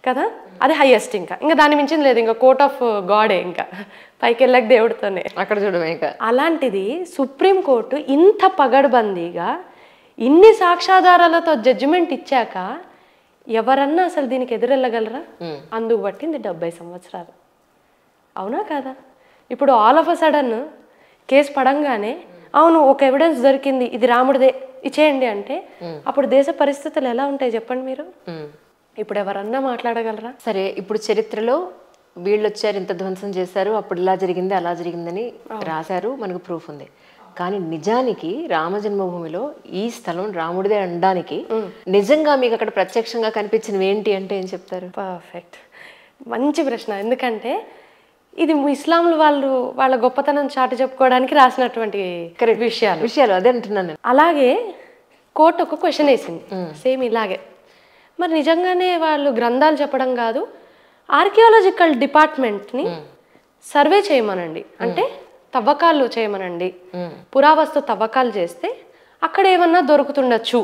కదా, అది హైయెస్ట్. ఇంకా దాన్ని మించింది లేదు, ఇంకా కోర్ట్ ఆఫ్ గాడే, ఇంకా పైకి వెళ్ళక దేవుడితోనే అక్కడ చూడమే. అలాంటిది సుప్రీంకోర్టు ఇంత పగడ్బందీగా ఇన్ని సాక్ష్యాధారాలతో జడ్జిమెంట్ ఇచ్చాక ఎవరన్నా అసలు దీనికి ఎదురెళ్ళగలరా? అందుకు పట్టింది 70 సంవత్సరాలు. అవునా కదా? ఇప్పుడు all of a sudden case పడంగానే అవును ఒక ఎవిడెన్స్ దొరికింది, ఇది రాముడిదే, ఇచ్చేయండి అంటే అప్పుడు దేశ పరిస్థితులు ఎలా ఉంటాయి చెప్పండి మీరు? ఇప్పుడు ఎవరన్నా మాట్లాడగలరా? సరే, ఇప్పుడు చరిత్రలో వీళ్ళు వచ్చారు, ఇంత ధ్వంసం చేశారు, అప్పుడు ఇలా జరిగింది అలా జరిగిందని రాశారు, మనకు ప్రూఫ్ ఉంది. కానీ నిజానికి రామ జన్మభూమిలో ఈ స్థలం రాముడిదే అనడానికి నిజంగా మీకు అక్కడ ప్రత్యక్షంగా కనిపించినవి ఏంటి అంటే ఏం చెప్తారు? పర్ఫెక్ట్, మంచి ప్రశ్న. ఎందుకంటే ఇది ఇస్లాంలు వాళ్ళ గొప్పతనం చాటి చెప్పుకోవడానికి రాసినటువంటి విషయాలు అదే అంటున్నాను. అలాగే కోర్టు ఒక క్వశ్చన్ వేసింది సేమ్ ఇలాగే. మరి నిజంగానే వాళ్ళు గ్రంథాలు చెప్పడం కాదు, ఆర్కియాలజికల్ డిపార్ట్మెంట్ని సర్వే చేయమనండి, అంటే తవ్వకాలు చేయమనండి, పురావస్తు తవ్వకాలు చేస్తే అక్కడ ఏమన్నా దొరుకుతుండొచ్చు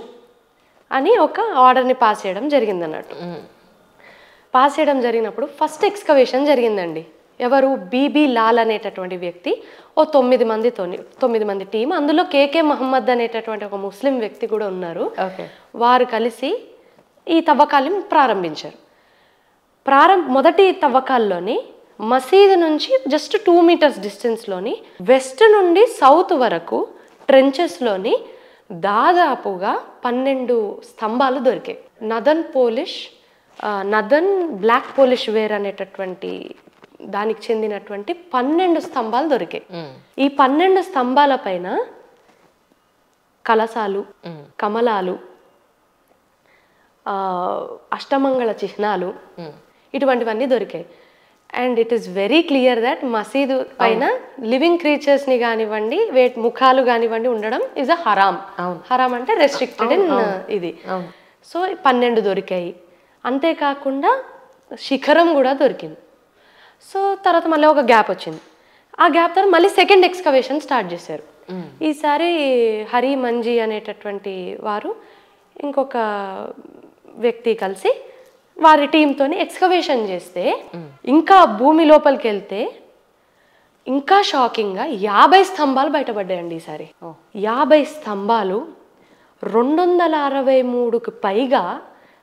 అని ఒక ఆర్డర్ని పాస్ చేయడం జరిగింది అన్నట్టు. పాస్ చేయడం జరిగినప్పుడు ఫస్ట్ ఎక్స్కవేషన్ జరిగిందండి. ఎవరు? బీబీ లాల్ అనేటటువంటి వ్యక్తి ఓ 9 మంది టీం, అందులో కేకే మహమ్మద్ అనేటటువంటి ఒక ముస్లిం వ్యక్తి కూడా ఉన్నారు. వారు కలిసి ఈ తవ్వకాలను ప్రారంభించారు. మొదటి తవ్వకాల్లోని మసీదు నుంచి జస్ట్ 2 మీటర్స్ డిస్టెన్స్లోని వెస్ట్ నుండి సౌత్ వరకు ట్రెంచెస్లోని దాదాపుగా 12 స్తంభాలు దొరికాయి. నదన్ బ్లాక్ పోలిష్ వేర్ అనేటటువంటి దానికి చెందినటువంటి 12 స్తంభాలు దొరికాయి. ఈ 12 స్తంభాల పైన కలశాలు, కమలాలు, అష్టమంగళ చిహ్నాలు, ఇటువంటివన్నీ దొరికాయి. And it is very clear that మసీదు పైన లివింగ్ క్రీచర్స్ని కానివ్వండి, ముఖాలు కానివ్వండి ఉండడం ఈజ్ అ హరామ్. హరామ్ అంటే రెస్ట్రిక్టెడ్ ఇన్ ఇది. సో 12 దొరికాయి. అంతేకాకుండా శిఖరం కూడా దొరికింది. సో తర్వాత మళ్ళీ ఒక గ్యాప్ వచ్చింది. ఆ గ్యాప్ తర్వాత మళ్ళీ సెకండ్ ఎక్స్కవేషన్ స్టార్ట్ చేశారు. ఈసారి హరి మంజీ అనేటటువంటి వారు ఇంకొక వ్యక్తి కలిసి వారి టీంతోని ఎక్స్కవేషన్ చేస్తే ఇంకా భూమి లోపలికి వెళ్తే ఇంకా షాకింగ్గా 50 స్తంభాలు బయటపడ్డాయండి. ఈసారి 50 స్తంభాలు 263కు పైగా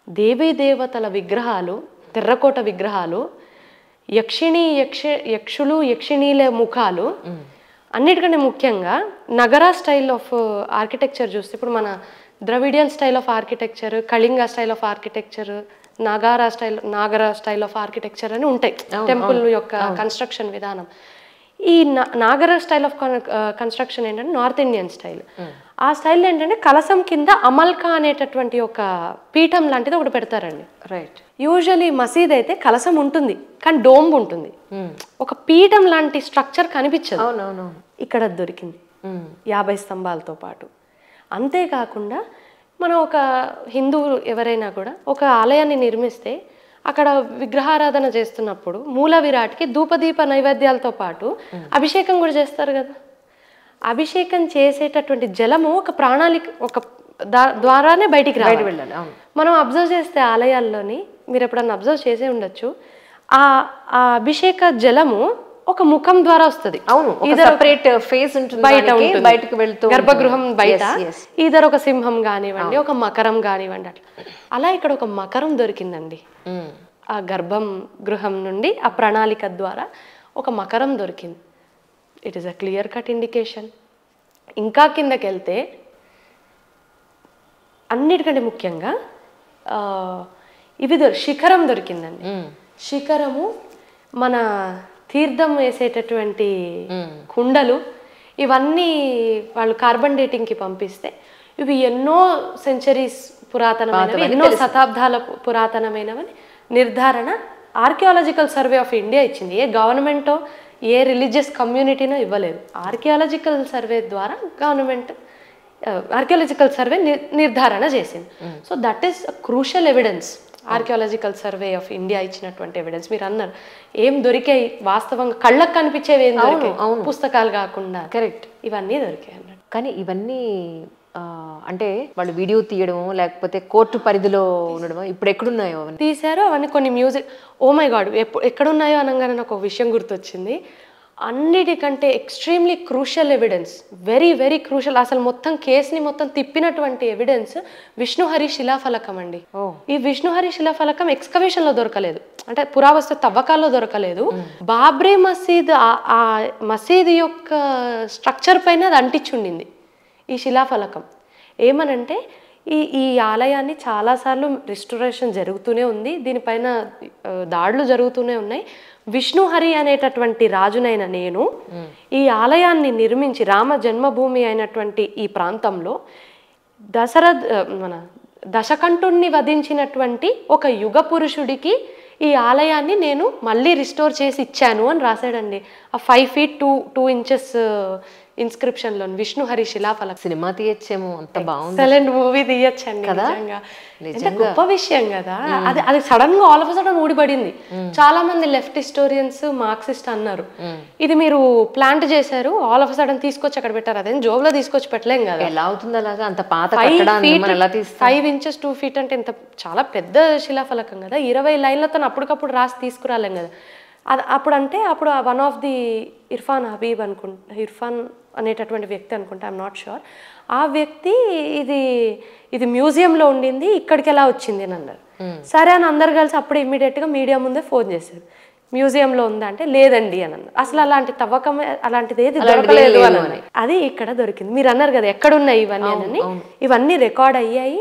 దేవీ దేవతల విగ్రహాలు, తెర్రకోట విగ్రహాలు, యక్షులు యక్షిణీల ముఖాలు, అన్నిటికంటే ముఖ్యంగా నగరా స్టైల్ ఆఫ్ ఆర్కిటెక్చర్ చూస్తే ఇప్పుడు మన Dravidian style of architecture, Kalinga style of architecture, Nagara style of architecture అని ఉంటాయి టెంపుల్ యొక్క కన్స్ట్రక్షన్ విధానం. ఈ నాగర స్టైల్ ఆఫ్ కన్స్ట్రక్షన్ ఏంటంటే నార్త్ ఇండియన్ స్టైల్. ఆ స్టైల్ ఏంటంటే కలసం కింద అమల్కా అనేటటువంటి ఒక పీఠం లాంటిది ఒకటి పెడతారండి. రైట్. యూజువలీ మసీద్ అయితే కలసం ఉంటుంది కానీ డోమ్ ఉంటుంది, ఒక పీఠం లాంటి స్ట్రక్చర్ కనిపించదు. అవునవును. ఇక్కడ దొరికింది 50 స్తంభాలతో పాటు. అంతేకాకుండా మనం ఒక హిందువులు ఎవరైనా కూడా ఒక ఆలయాన్ని నిర్మిస్తే అక్కడ విగ్రహారాధన చేస్తున్నప్పుడు మూల విరాట్కి ధూపదీప నైవేద్యాలతో పాటు అభిషేకం కూడా చేస్తారు కదా. అభిషేకం చేసేటటువంటి జలము ఒక ప్రణాళిక, ఒక ద్వారానే బయటికి వెళ్ళాలి. మనం అబ్జర్వ్ చేస్తే ఆలయాల్లోని మీరు ఎప్పుడన్నా అబ్జర్వ్ చేసే ఉండొచ్చు, ఆ అభిషేక జలము ఒక ముఖం ద్వారా వస్తుంది. అవును, సెపరేట్ ఫేస్ ఉంటుంది, బయటకు వెళ్తూ గర్భగృహం బయట ఈధర్ ఒక సింహం కానివ్వండి, ఒక మకరం కానివ్వండి, అలా ఇక్కడ ఒక మకరం దొరికిందండి. ఆ గృహం నుండి ఆ ప్రణాళిక ద్వారా ఒక మకరం దొరికింది. It is a clear cut indication. ఇంకా కిందకి వెళ్తే అన్నిటికంటే ముఖ్యంగా ఇవి శిఖరం దొరికిందండి. శిఖరము మన తీర్థం వేసేటటువంటి కుండలు, ఇవన్నీ వాళ్ళు కార్బన్ డేటింగ్కి పంపిస్తే ఇవి ఎన్నో సెంచరీస్ పురాతనమైనవి, ఎన్నో శతాబ్దాల పురాతనమైనవని నిర్ధారణ ఆర్కియాలజికల్ సర్వే ఆఫ్ ఇండియా ఇచ్చింది. ఏ గవర్నమెంటో ఏ రిలీజియస్ కమ్యూనిటీనో ఇవ్వలేదు. ఆర్కియాలజికల్ సర్వే ద్వారా గవర్నమెంట్ ఆర్కియాలజికల్ సర్వే నిర్ధారణ చేసింది. So that is crucial evidence. Archaeological survey of India ఇచ్చినటువంటి ఎవిడెన్స్. మీరు అన్నారు ఏం దొరికాయి, వాస్తవంగా కళ్ళకు కనిపించేవి ఏం దొరికాయి, పుస్తకాలు కాకుండా. కరెక్ట్, ఇవన్నీ దొరికాయి అన్నట్టు. కానీ ఇవన్నీ అంటే వాళ్ళు వీడియో తీయడం లేకపోతే కోర్టు పరిధిలో ఉండడం ఇప్పుడు ఎక్కడున్నాయో తీశారో అవన్నీ కొన్ని మ్యూజిక్. ఓ మై గాడ్, ఎక్కడున్నాయో అనగానే నాకు ఒక విషయం గుర్తొచ్చింది. అన్నిటికంటే extremely crucial evidence, very very crucial, అసలు మొత్తం కేసుని మొత్తం తిప్పినటువంటి ఎవిడెన్స్ విష్ణుహరి శిలాఫలకం అండి. ఈ విష్ణుహరి శిలాఫలకం ఎక్స్కవేషన్ లో దొరకలేదు, అంటే పురావస్తు తవ్వకాల్లో దొరకలేదు. బాబ్రీ మసీద్ ఆ మసీద్ యొక్క స్ట్రక్చర్ పైన అది అంటించుండింది ఈ శిలాఫలకం. ఏమనంటే ఈ ఆలయాన్ని చాలాసార్లు రిస్టోరేషన్ జరుగుతూనే ఉంది, దీనిపైన దాడులు జరుగుతూనే ఉన్నాయి. విష్ణుహరి అనేటటువంటి రాజునైన నేను ఈ ఆలయాన్ని నిర్మించి రామ జన్మభూమి అయినటువంటి ఈ ప్రాంతంలో దశకంఠుణ్ణి వధించినటువంటి ఒక యుగ పురుషుడికి ఈ ఆలయాన్ని నేను మళ్ళీ రిస్టోర్ చేసి ఇచ్చాను అని రాశాడండి. ఆ 5 feet 2 inches ఇన్స్క్రిప్షన్ లో విష్ణుహరి శిలాఫలకం. సినిమా తీయచ్చేమో, అంత బాగుంది. ఎక్సలెంట్ మూవీ తీయచ్చండి కదా, ఎంత గొప్ప విషయం కదా. అది సడన్ గా ఆల్ ఆఫ్ సడన్ ఊడిపడింది. చాలా మంది లెఫ్ట్ హిస్టోరియన్స్ మార్క్సిస్ట్ అన్నారు ఇది మీరు ప్లాంట్ చేశారు, ఆల్ ఆఫ్ సడన్ తీసుకొచ్చి అక్కడ పెట్టారు, అదేం జోబ్ లో తీసుకొచ్చి పెట్టలేం కదా. ఎలా అవుతుంది అలాగా, అంత పాత 5 inches 2 feet అంటే ఇంత చాలా పెద్ద శిలాఫలకం కదా. 20 లైన్లతో అప్పటికప్పుడు రాసి తీసుకురాలేం కదా. అప్పుడు one of the Irfan Habib Irfan అనేటటువంటి వ్యక్తి అనుకుంటా, ఐఎమ్ నాట్ షూర్. ఆ వ్యక్తి ఇది మ్యూజియంలో ఉండింది, ఇక్కడికి ఎలా వచ్చింది అని అన్నారు. సరే అని అందరు కలిసి అప్పుడు ఇమ్మీడియట్గా మీడియా ముందే ఫోన్ చేశారు, మ్యూజియంలో ఉందా అంటే లేదండి అని అన్నారు. అసలు అలాంటి తవ్వకం అలాంటిది ఏది దొరకలేదు అని. అది ఇక్కడ దొరికింది. మీరు అన్నారు కదా ఎక్కడున్నాయి ఇవన్నీ అని, ఇవన్నీ రికార్డ్ అయ్యాయి.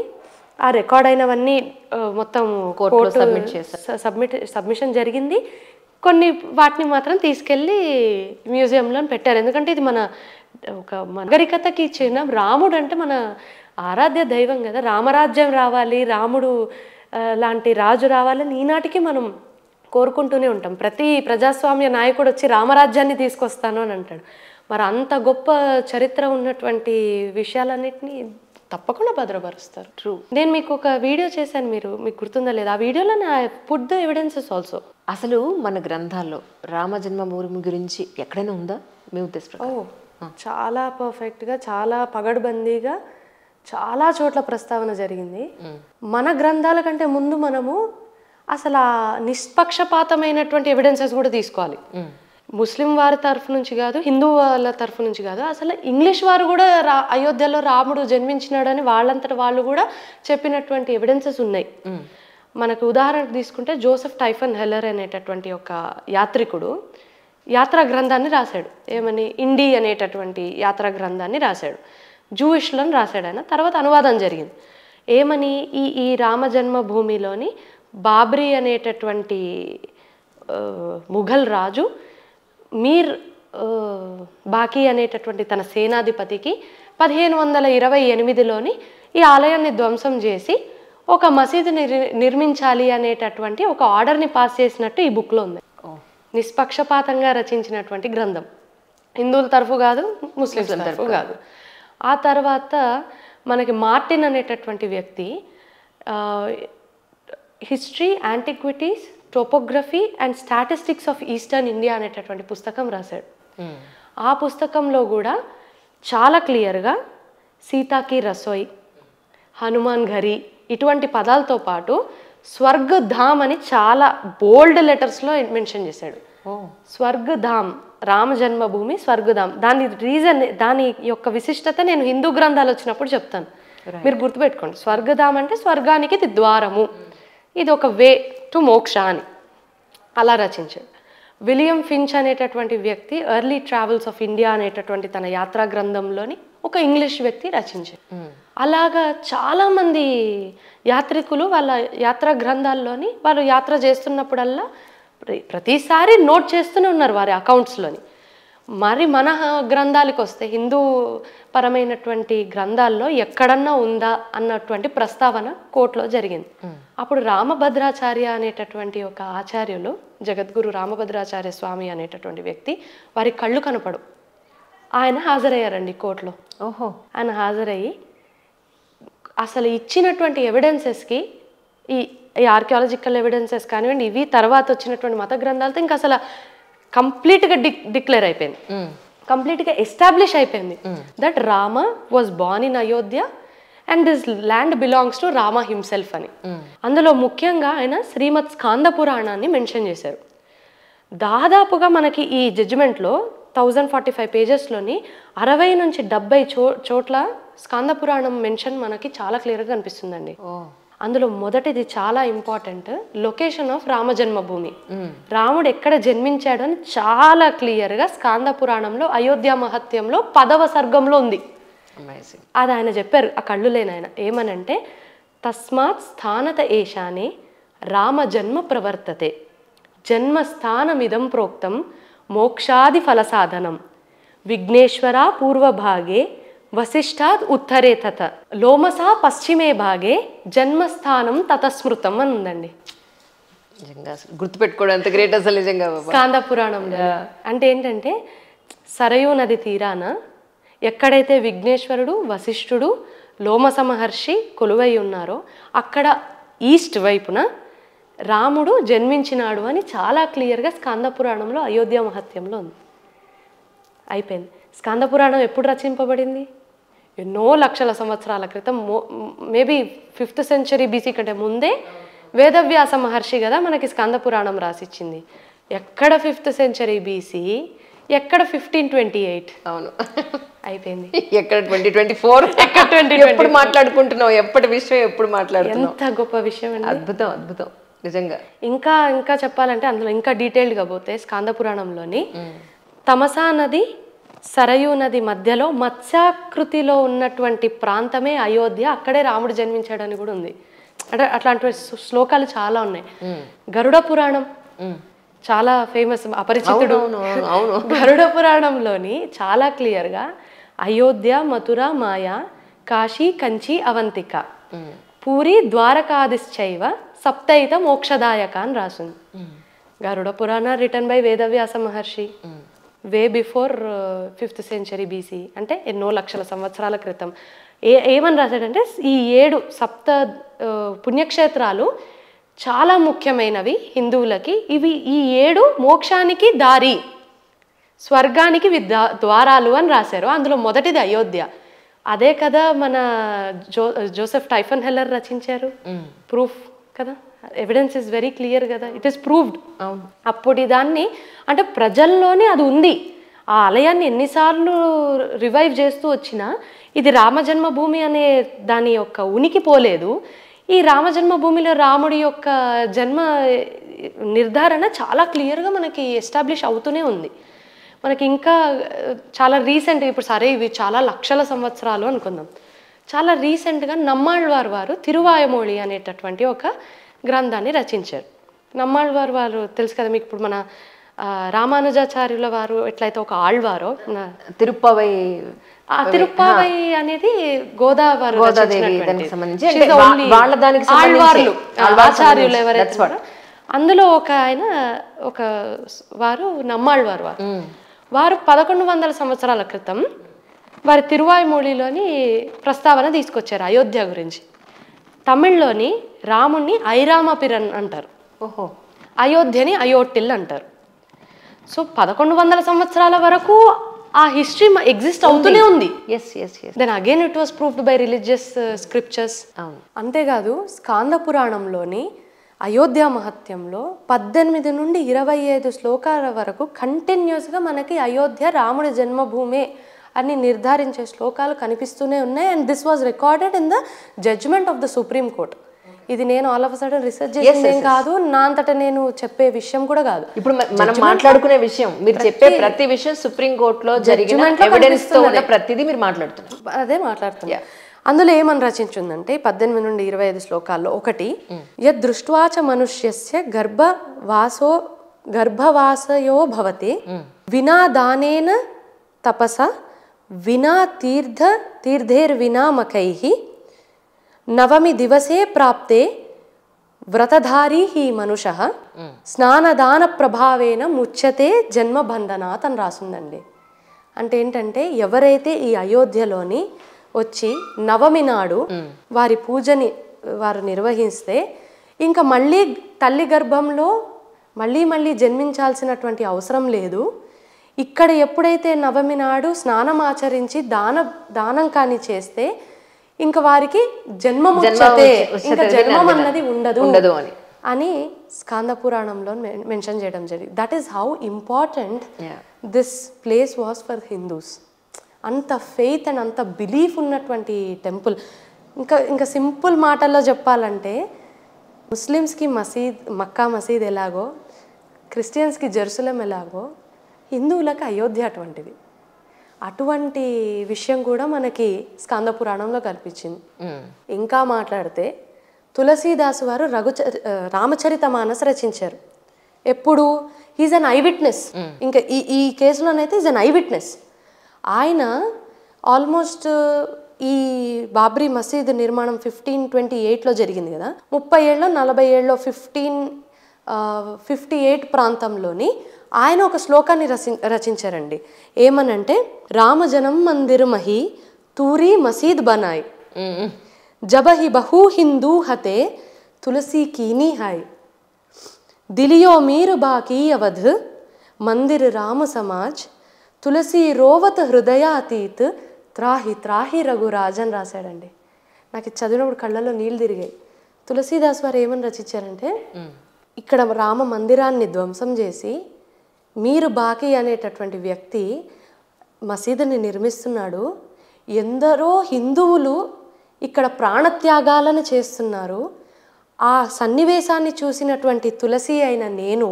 ఆ రికార్డ్ అయినవన్నీ మొత్తం సబ్మిషన్ జరిగింది. కొన్ని వాటిని మాత్రం తీసుకెళ్ళి మ్యూజియంలో పెట్టారు. ఎందుకంటే ఇది మన నాగరికతకి చిహ్నం. రాముడు అంటే మన ఆరాధ్య దైవం కదా. రామరాజ్యం రావాలి, రాముడు లాంటి రాజు రావాలని ఈనాటికి మనం కోరుకుంటూనే ఉంటాం. ప్రతి ప్రజాస్వామ్య నాయకుడు వచ్చి రామరాజ్యాన్ని తీసుకొస్తాను అని అంటాడు. మరి అంత గొప్ప చరిత్ర ఉన్నటువంటి విషయాలన్నిటినీ తప్పకుండా భద్రపరుస్తారు. ట్రూ. నేను మీకు ఒక వీడియో చేశాను, మీకు గుర్తుందా లేదా? ఆ వీడియోలో నా పుట్ ద ఎవిడెన్సెస్ ఆల్సో. అసలు మన గ్రంథాల్లో రామ జన్మభూమి గురించి ఎక్కడైనా ఉందా మీ ఉద్దేశం? చాలా పర్ఫెక్ట్గా, చాలా పగడ్బందీగా చాలా చోట్ల ప్రస్తావన జరిగింది. మన గ్రంథాల కంటే ముందు మనము అసలు ఆ నిష్పక్షపాతమైనటువంటి ఎవిడెన్సెస్ కూడా తీసుకోవాలి. ముస్లిం వారి తరఫు నుంచి కాదు, హిందూ వాళ్ళ తరఫు నుంచి కాదు, అసలు ఇంగ్లీష్ వారు కూడా అయోధ్యలో రాముడు జన్మించినాడని వాళ్ళంతట వాళ్ళు కూడా చెప్పినటువంటి ఎవిడెన్సెస్ ఉన్నాయి. మనకు ఉదాహరణకు తీసుకుంటే జోసెఫ్ టైఫన్ హెల్లర్ అనేటటువంటి ఒక యాత్రికుడు యాత్రా గ్రంథాన్ని రాశాడు. ఏమని? ఇండి అనేటటువంటి యాత్రా గ్రంథాన్ని రాశాడు. జూయిష్లను రాశాడు ఆయన. తర్వాత అనువాదం జరిగింది. ఏమని? ఈ రామ జన్మభూమిలోని బాబ్రీ అనేటటువంటి ముఘల్ రాజు మీర్ బాకీ అనేటటువంటి తన సేనాధిపతికి 1528లోని ఈ ఆలయాన్ని ధ్వంసం చేసి ఒక మసీదు నిర్మించాలి అనేటటువంటి ఒక ఆర్డర్ని పాస్ చేసినట్టు ఈ బుక్లో ఉంది. నిష్పక్షపాతంగా రచించినటువంటి గ్రంథం. హిందువుల తరఫు కాదు, ముస్లింల తరఫు కాదు. ఆ తర్వాత మనకి మార్టిన్ అనేటటువంటి వ్యక్తి history, antiquities, topography and statistics of eastern India అనేటటువంటి పుస్తకం రాశాడు. ఆ పుస్తకంలో కూడా చాలా క్లియర్గా సీతాకి రసోయ్, హనుమాన్ ఘరి ఇటువంటి పదాలతో పాటు స్వర్గధామ్ అని చాలా బోల్డ్ లెటర్స్లో మెన్షన్ చేశాడు. స్వర్గధామ్, రామ జన్మభూమి స్వర్గధామ్. దాని యొక్క విశిష్టత నేను హిందూ గ్రంథాలు వచ్చినప్పుడు చెప్తాను, మీరు గుర్తుపెట్టుకోండి. స్వర్గధామ్ అంటే స్వర్గానికి ఇది ద్వారము, ఇది ఒక వే టు మోక్ష అని అలా రచించాడు. విలియం ఫించ్ అనేటటువంటి వ్యక్తి ఎర్లీ ట్రావెల్స్ ఆఫ్ ఇండియా అనేటటువంటి తన యాత్రా గ్రంథంలోని ఒక ఇంగ్లీష్ వ్యక్తి రచించారు. అలాగా చాలామంది యాత్రికులు వాళ్ళ యాత్రా గ్రంథాల్లోని వాళ్ళు యాత్ర చేస్తున్నప్పుడల్లా ప్రతిసారి నోట్ చేస్తూనే ఉన్నారు వారి అకౌంట్స్లోని. మరి మన గ్రంథాలకు వస్తే హిందూ పరమైనటువంటి గ్రంథాల్లో ఎక్కడన్నా ఉందా అన్నటువంటి ప్రస్తావన కోర్టులో జరిగింది. అప్పుడు రామభద్రాచార్య అనేటటువంటి ఒక ఆచార్యులు, జగద్గురు రామభద్రాచార్య స్వామి అనేటటువంటి వ్యక్తి, వారి కళ్ళు కనపడు, ఆయన హాజరయ్యారండి కోర్టులో. ఆయన హాజరయ్యి అసలు ఇచ్చినటువంటి ఎవిడెన్సెస్కి ఈ ఆర్కియాలజికల్ ఎవిడెన్సెస్ కానివ్వండి, ఇవి తర్వాత వచ్చినటువంటి మత గ్రంథాలతో ఇంకా అసలు కంప్లీట్గా డిక్లేర్ అయిపోయింది, కంప్లీట్గా ఎస్టాబ్లిష్ అయిపోయింది that Rama was born in Ayodhya and this land belongs to Rama himself అని. అందులో ముఖ్యంగా ఆయన శ్రీమద్ స్కాంద పురాణాన్ని మెన్షన్ చేశారు. దాదాపుగా మనకి ఈ జడ్జిమెంట్లో 1045 పేజెస్లోని 60 నుంచి 70 చోట్ల స్కాంద పురాణం మెన్షన్ మనకి చాలా క్లియర్గా కనిపిస్తుందండి. అందులో మొదటిది చాలా ఇంపార్టెంట్, లొకేషన్ ఆఫ్ రామ జన్మభూమి. రాముడు ఎక్కడ జన్మించాడు అని చాలా క్లియర్గా స్కాంద పురాణంలో అయోధ్య మహత్యంలో 10వ సర్గంలో ఉంది. అది ఆయన చెప్పారు, ఆ కళ్ళు లేని ఆయన. ఏమనంటే, తస్మాత్ స్థానత ఏషానే రామ జన్మ ప్రవర్తతే, జన్మస్థానమిదం ప్రోక్తం మోక్షాది ఫలసాధనం, విఘ్నేశ్వరా పూర్వభాగే వశిష్ఠాత్ ఉత్తరే తత, లోమసా పశ్చిమే భాగే జన్మస్థానం తతస్మృతం అని ఉందండి. గుర్తుపెట్టుకోవడం అంత గ్రేట్ అసలు నిజంగా స్కాంద పురాణంలో. అంటే ఏంటంటే సరయూ నది తీరాన ఎక్కడైతే విఘ్నేశ్వరుడు, వశిష్ఠుడు, లోమస మహర్షి కొలువై ఉన్నారో అక్కడ ఈస్ట్ వైపున రాముడు జన్మించినాడు అని చాలా క్లియర్గా స్కాంద పురాణంలో అయోధ్య మహత్యంలో ఉంది. అయిపోయింది. స్కాంద పురాణం ఎప్పుడు రచింపబడింది? ఎన్నో లక్షల సంవత్సరాల క్రితం, మేబీ 5th century BC కంటే ముందే వేదవ్యాస మహర్షి కదా మనకి స్కాంద పురాణం రాసిచ్చింది. ఎక్కడ 5th century BC, ఎక్కడ 1528? అవును, అయిపోయింది. ఎక్కడ 2024? ఎప్పుడు మాట్లాడుకుంటున్నావు, ఎప్పటి విషయం ఎప్పుడు మాట్లాడుతున్నావు. ఎంత గొప్ప విషయం అండి. అద్భుతం, అద్భుతం నిజంగా. ఇంకా చెప్పాలంటే అందులో ఇంకా డీటెయిల్డ్గా పోతే స్కాంద పురాణంలోని తమసా నది, సరయూ నది మధ్యలో మత్స్యాకృతిలో ఉన్నటువంటి ప్రాంతమే అయోధ్య, అక్కడే రాముడు జన్మించాడని కూడా ఉంది. అంటే అట్లాంటి శ్లోకాలు చాలా ఉన్నాయి. గరుడ పురాణం చాలా ఫేమస్, అపరిచితుడు. గరుడ పురాణంలోని చాలా క్లియర్గా అయోధ్య, మథుర, మాయా, కాశీ, కంచి, అవంతిక, పూరి, ద్వారకాదిశ్చైవ సప్తైత మోక్షదాయక అని రాసింది. గరుడ పురాణ written by Vedavyasa Maharshi way before 5th century BC, అంటే ఎన్నో లక్షల సంవత్సరాల క్రితం. ఏమని రాశాడంటే, ఈ 7 సప్త పుణ్యక్షేత్రాలు చాలా ముఖ్యమైనవి హిందువులకి. ఈ 7 మోక్షానికి దారి, స్వర్గానికి ద్వారాలు అని రాశారు. అందులో మొదటిది అయోధ్య. అదే కదా మన జోసెఫ్ టైఫన్ హెల్లర్ రచించారు. ప్రూఫ్ కదా, ఎవిడెన్స్ ఇస్ వెరీ క్లియర్ కదా, ఇట్ ఈస్ ప్రూవ్డ్. అవును. అప్పుడు దాన్ని అంటే ప్రజల్లోనే అది ఉంది. ఆ ఆలయాన్ని ఎన్నిసార్లు రివైవ్ చేస్తూ వచ్చినా ఇది రామజన్మభూమి అనే దాని యొక్క ఉనికి పోలేదు. ఈ రామజన్మభూమిలో రాముడి యొక్క జన్మ నిర్ధారణ చాలా క్లియర్గా మనకి ఎస్టాబ్లిష్ అవుతూనే ఉంది. మనకి ఇంకా చాలా రీసెంట్గా, ఇప్పుడు సరే ఇవి చాలా లక్షల సంవత్సరాలు అనుకుందాం, చాలా రీసెంట్గా నమ్మాళ్వార్ వారు తిరువాయమొళి అనేటటువంటి ఒక గ్రంథాన్ని రచించారు. నమ్మాళ్వార్ వారు తెలుసు కదా మీకు. ఇప్పుడు మన రామానుజాచార్యుల వారు ఎట్లయితే ఒక ఆళ్వారో, తిరుప్పవై తిరుప్పావై అనేది గోదావరి ఆళ్వార్లు ఆచార్యులు ఎవరైతే అందులో ఒక ఆయన, ఒక వారు నమ్మాళ్వారు వారు 1100 సంవత్సరాల క్రితం వారి తిరువాయిమొళిలోని ప్రస్తావన తీసుకొచ్చారు అయోధ్య గురించి. తమిళ్లోని రాముణ్ణి ఐరామపిరన్ అంటారు, ఓహో, అయోధ్యని అయోటిల్ అంటారు. సో 1100 సంవత్సరాల వరకు ఆ హిస్టరీ ఎగ్జిస్ట్ అవుతూనే ఉంది. Then again it was proved by religious scriptures. అంతేకాదు స్కాంద పురాణంలోని అయోధ్య మహత్యంలో 18 నుండి 25 శ్లోకాల వరకు కంటిన్యూస్గా మనకి అయోధ్య రాముడి జన్మభూమే అని నిర్ధారించే శ్లోకాలు కనిపిస్తూనే ఉన్నాయి. And this was recorded in the judgement of the supreme court. ఇది నేను ఆల్ ఆఫ్ సడన్ రీసెర్చ్ చేసేదేం కాదు, నా అంతటా నేను చెప్పే విషయం కూడా కాదు. ఇప్పుడు మనం మాట్లాడుకునే విషయం, మీరు చెప్పే ప్రతి విషయం సుప్రీం కోర్టులో జరిగిన ఎవిడెన్స్ తో ఉన్న ప్రతిదీ మీరు మాట్లాడుతున్నారు. అదే మాట్లాడుతున్నా. అందులో ఏమని రచించిందంటే 18 నుండి 25 శ్లోకాల్లో ఒకటి, యద్ దృష్ట్వాచ మనుష్యస్య గర్భవాసయో భవతి వినా దానేన తపస వినా తీర్థేర్వినా మకైః నవమి దివసే ప్రాప్తే వ్రతధారీ హి మనుషః స్నానదాన ప్రభావేన ముచ్యతే జన్మబంధనాత్ అని రాసిందండి. అంటే ఏంటంటే ఎవరైతే ఈ అయోధ్యలోని వచ్చి నవమి నాడు వారి పూజని వారు నిర్వహిస్తే ఇంకా మళ్ళీ తల్లి గర్భంలో మళ్ళీ జన్మించాల్సినటువంటి అవసరం లేదు. ఇక్కడ ఎప్పుడైతే నవమి నాడు స్నానం ఆచరించి దానం కాని చేస్తే ఇంకా వారికి జన్మం ఇంకా జన్మం అన్నది ఉండదు అని స్కాంద పురాణంలో మెన్షన్ చేయడం జరిగింది. That is how important this place was for Hindus. అంత ఫెయిత్ అండ్ అంత బిలీఫ్ ఉన్నటువంటి టెంపుల్. ఇంకా సింపుల్ మాటల్లో చెప్పాలంటే ముస్లిమ్స్కి మక్కా మసీద్ ఎలాగో, క్రిస్టియన్స్కి జెరూసలేం ఎలాగో, హిందువులకు అయోధ్య అటువంటిది. అటువంటి విషయం కూడా మనకి స్కాంద పురాణంలో కనిపించింది. ఇంకా మాట్లాడితే తులసీదాసు వారు రామచరిత మానస్ రచించారు. ఎప్పుడు? Is an I witness. ఇంకా ఈ కేసులోనైతే ఈజ్ అన్ ఐ విట్నెస్. ఆయన ఆల్మోస్ట్ ఈ బాబ్రీ మసీద్ నిర్మాణం 1528లో జరిగింది కదా, 30 ఏళ్ళలో 40 ఏళ్ళలో 1558 ప్రాంతంలోని ఆయన ఒక శ్లోకాన్ని రచించారండి. ఏమనంటే, రామజనం మందిర్ మహి తూరి మసీద్ బనాయ్ జబహి బహు హిందూ హతే తులసి కీనీ హాయ్ దిలియో మీర్ బాకీ అవధ్ మందిర్ రామ సమాజ్ తులసి రోవత్ హృదయాతీత్ త్రాహి త్రాహి రఘురాజ్ అని రాశాడండి. నాకు ఇది చదివినప్పుడు కళ్ళల్లో నీళ్ళు తిరిగాయి. తులసీదాస్ వారు ఏమని రచించారంటే, ఇక్కడ రామ మందిరాన్ని ధ్వంసం చేసి మీరు బాకీ అనేటటువంటి వ్యక్తి మసీదుని నిర్మిస్తున్నాడు. ఎందరో హిందువులు ఇక్కడ ప్రాణత్యాగాలను చేస్తున్నారు. ఆ సన్నివేశాన్ని చూసినటువంటి తులసి అయిన నేను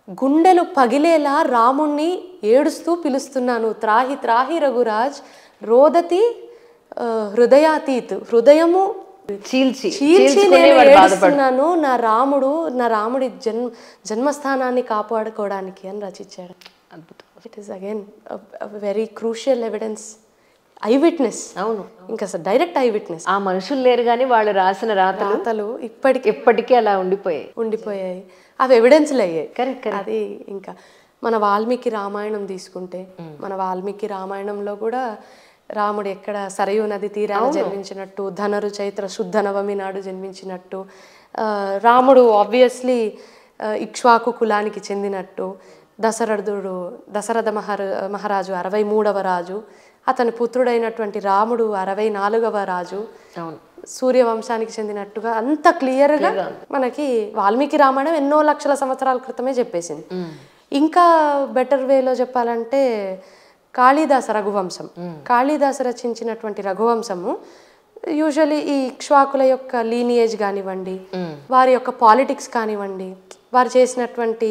గుండెలు పగిలేలా రాముణ్ణి ఏడుస్తూ పిలుస్తున్నాను. త్రాహి త్రాహి రఘురాజ్ రోదతి హృదయాతీత్, హృదయము చీల్చి నేను ఏడుస్తున్నాను నా రాముడి జన్మస్థానాన్ని కాపాడుకోవడానికి అని రచించాడు. అద్భుతం. It is again very crucial evidence. I witness. అవును, ఇంకా డైరెక్ట్ ఐ విట్నెస్. ఆ మనుషులు లేరు కానీ వాళ్ళు రాసిన రాతలు ఇప్పటికీ అలా ఉండిపోయాయి. అవి ఎవిడెన్స్లు అయ్యాయి. కరెక్ట్. అది ఇంకా మన వాల్మీకి రామాయణం తీసుకుంటే, మన వాల్మీకి రామాయణంలో కూడా రాముడు ఎక్కడ సరయూ నది తీరాన జన్మించినట్టు, ధనరు చైత్ర శుద్ధ నవమి నాడు జన్మించినట్టు, రాముడు ఆబ్వియస్లీ ఇక్ష్వాకు కులానికి చెందినట్టు, దశరథ మహారాజు 63వ రాజు, అతని పుత్రుడైనటువంటి రాముడు 64వ రాజు. సూర్యవంశానికి చెందినట్టుగా అంత క్లియర్గా మనకి వాల్మీకి రామాయణం ఎన్నో లక్షల సంవత్సరాల క్రితమే చెప్పేసింది. ఇంకా బెటర్ వేలో చెప్పాలంటే కాళిదాస రఘువంశం, కాళిదాస రచించినటువంటి రఘువంశము యూజువలీ ఈ ఇక్ష్వాకుల యొక్క లీనియేజ్ కానివ్వండి, వారి యొక్క పాలిటిక్స్ కానివ్వండి, వారు చేసినటువంటి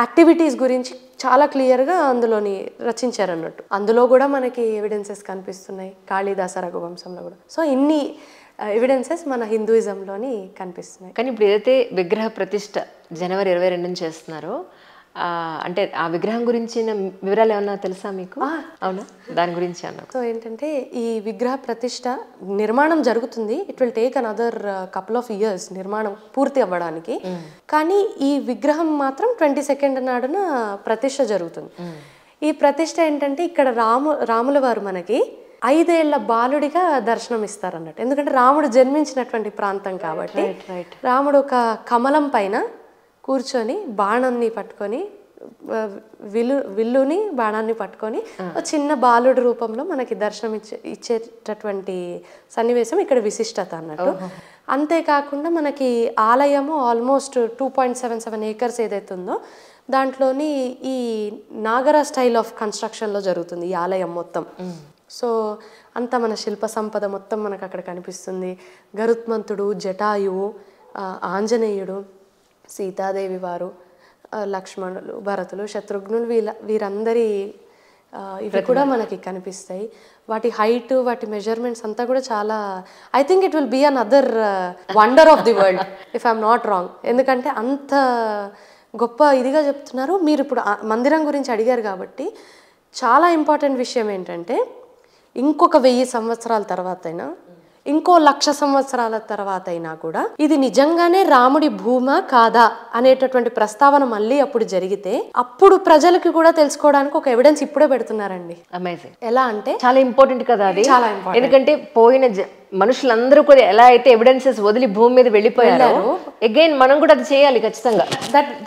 యాక్టివిటీస్ గురించి చాలా క్లియర్గా అందులోని రచించారు అన్నట్టు. అందులో కూడా మనకి ఎవిడెన్సెస్ కనిపిస్తున్నాయి కాళిదాస రఘువంశంలో కూడా. సో ఇన్ని ఎవిడెన్సెస్ మన హిందూయిజంలోని కనిపిస్తున్నాయి. కానీ ఇప్పుడు ఏదైతే విగ్రహ ప్రతిష్ట జనవరి 22 చేస్తున్నారో, అంటే ఆ విగ్రహం గురించిన వివరాలు ఏమన్నా తెలుసా మీకు? అవునా, దాని గురించి అన్నా. సో ఏంటంటే ఈ విగ్రహ ప్రతిష్ట నిర్మాణం జరుగుతుంది. It will take another couple of years నిర్మాణం పూర్తి అవ్వడానికి. కానీ ఈ విగ్రహం మాత్రం 22 నాడున ప్రతిష్ట జరుగుతుంది. ఈ ప్రతిష్ట ఏంటంటే ఇక్కడ రాముల వారు మనకి 5 ఏళ్ల బాలుడిగా దర్శనం ఇస్తారు అన్నట్టు. ఎందుకంటే రాముడు జన్మించినటువంటి ప్రాంతం కాబట్టి. రాముడు ఒక కమలం పైన కూర్చొని బాణాన్ని పట్టుకొని, విల్లుని బాణాన్ని పట్టుకొని చిన్న బాలుడి రూపంలో మనకి దర్శనం ఇచ్చేటటువంటి సన్నివేశం ఇక్కడ విశిష్టత అన్నట్టు. అంతేకాకుండా మనకి ఆలయము ఆల్మోస్ట్ 2.77 acres ఏదైతే ఉందో దాంట్లోని ఈ నాగర స్టైల్ ఆఫ్ కన్స్ట్రక్షన్లో జరుగుతుంది ఈ ఆలయం మొత్తం. సో అంత మన శిల్ప సంపద మొత్తం మనకు అక్కడ కనిపిస్తుంది. గరుత్మంతుడు, జటాయువు, ఆంజనేయుడు, సీతాదేవి వారు, లక్ష్మణులు, భరతులు, శత్రుఘ్నులు, వీరందరి ఇవి కూడా మనకి కనిపిస్తాయి. వాటి హైట్, వాటి మెజర్మెంట్స్ అంతా కూడా చాలా, I think it will be an other wonder of the world if I'm not wrong. ఎందుకంటే అంత గొప్ప ఇదిగా చెప్తున్నారు. మీరు ఇప్పుడు మందిరం గురించి అడిగారు కాబట్టి చాలా ఇంపార్టెంట్ విషయం ఏంటంటే ఇంకొక 1000 సంవత్సరాల తర్వాత అయినా, ఇంకో 1,00,000 సంవత్సరాల తర్వాత అయినా కూడా ఇది నిజంగానే రాముడి భూమా కాదా అనేటటువంటి ప్రస్తావన మళ్ళీ అప్పుడు జరిగితే అప్పుడు ప్రజలకి కూడా తెలుసుకోవడానికి ఒక ఎవిడెన్స్ ఇప్పుడే పెడుతున్నారండి. అమేజింగ్. ఎలా అంటే చాలా ఇంపార్టెంట్ కదా అది. చాలా ఇంపార్టెంట్. ఎందుకంటే పోయిన మనుషులందరూ కూడా ఎలా అయితే ఎవిడెన్సెస్ వదిలి భూమి మీద వెళ్ళిపోయారో అగైన్ మనం కూడా అది చేయాలి ఖచ్చితంగా.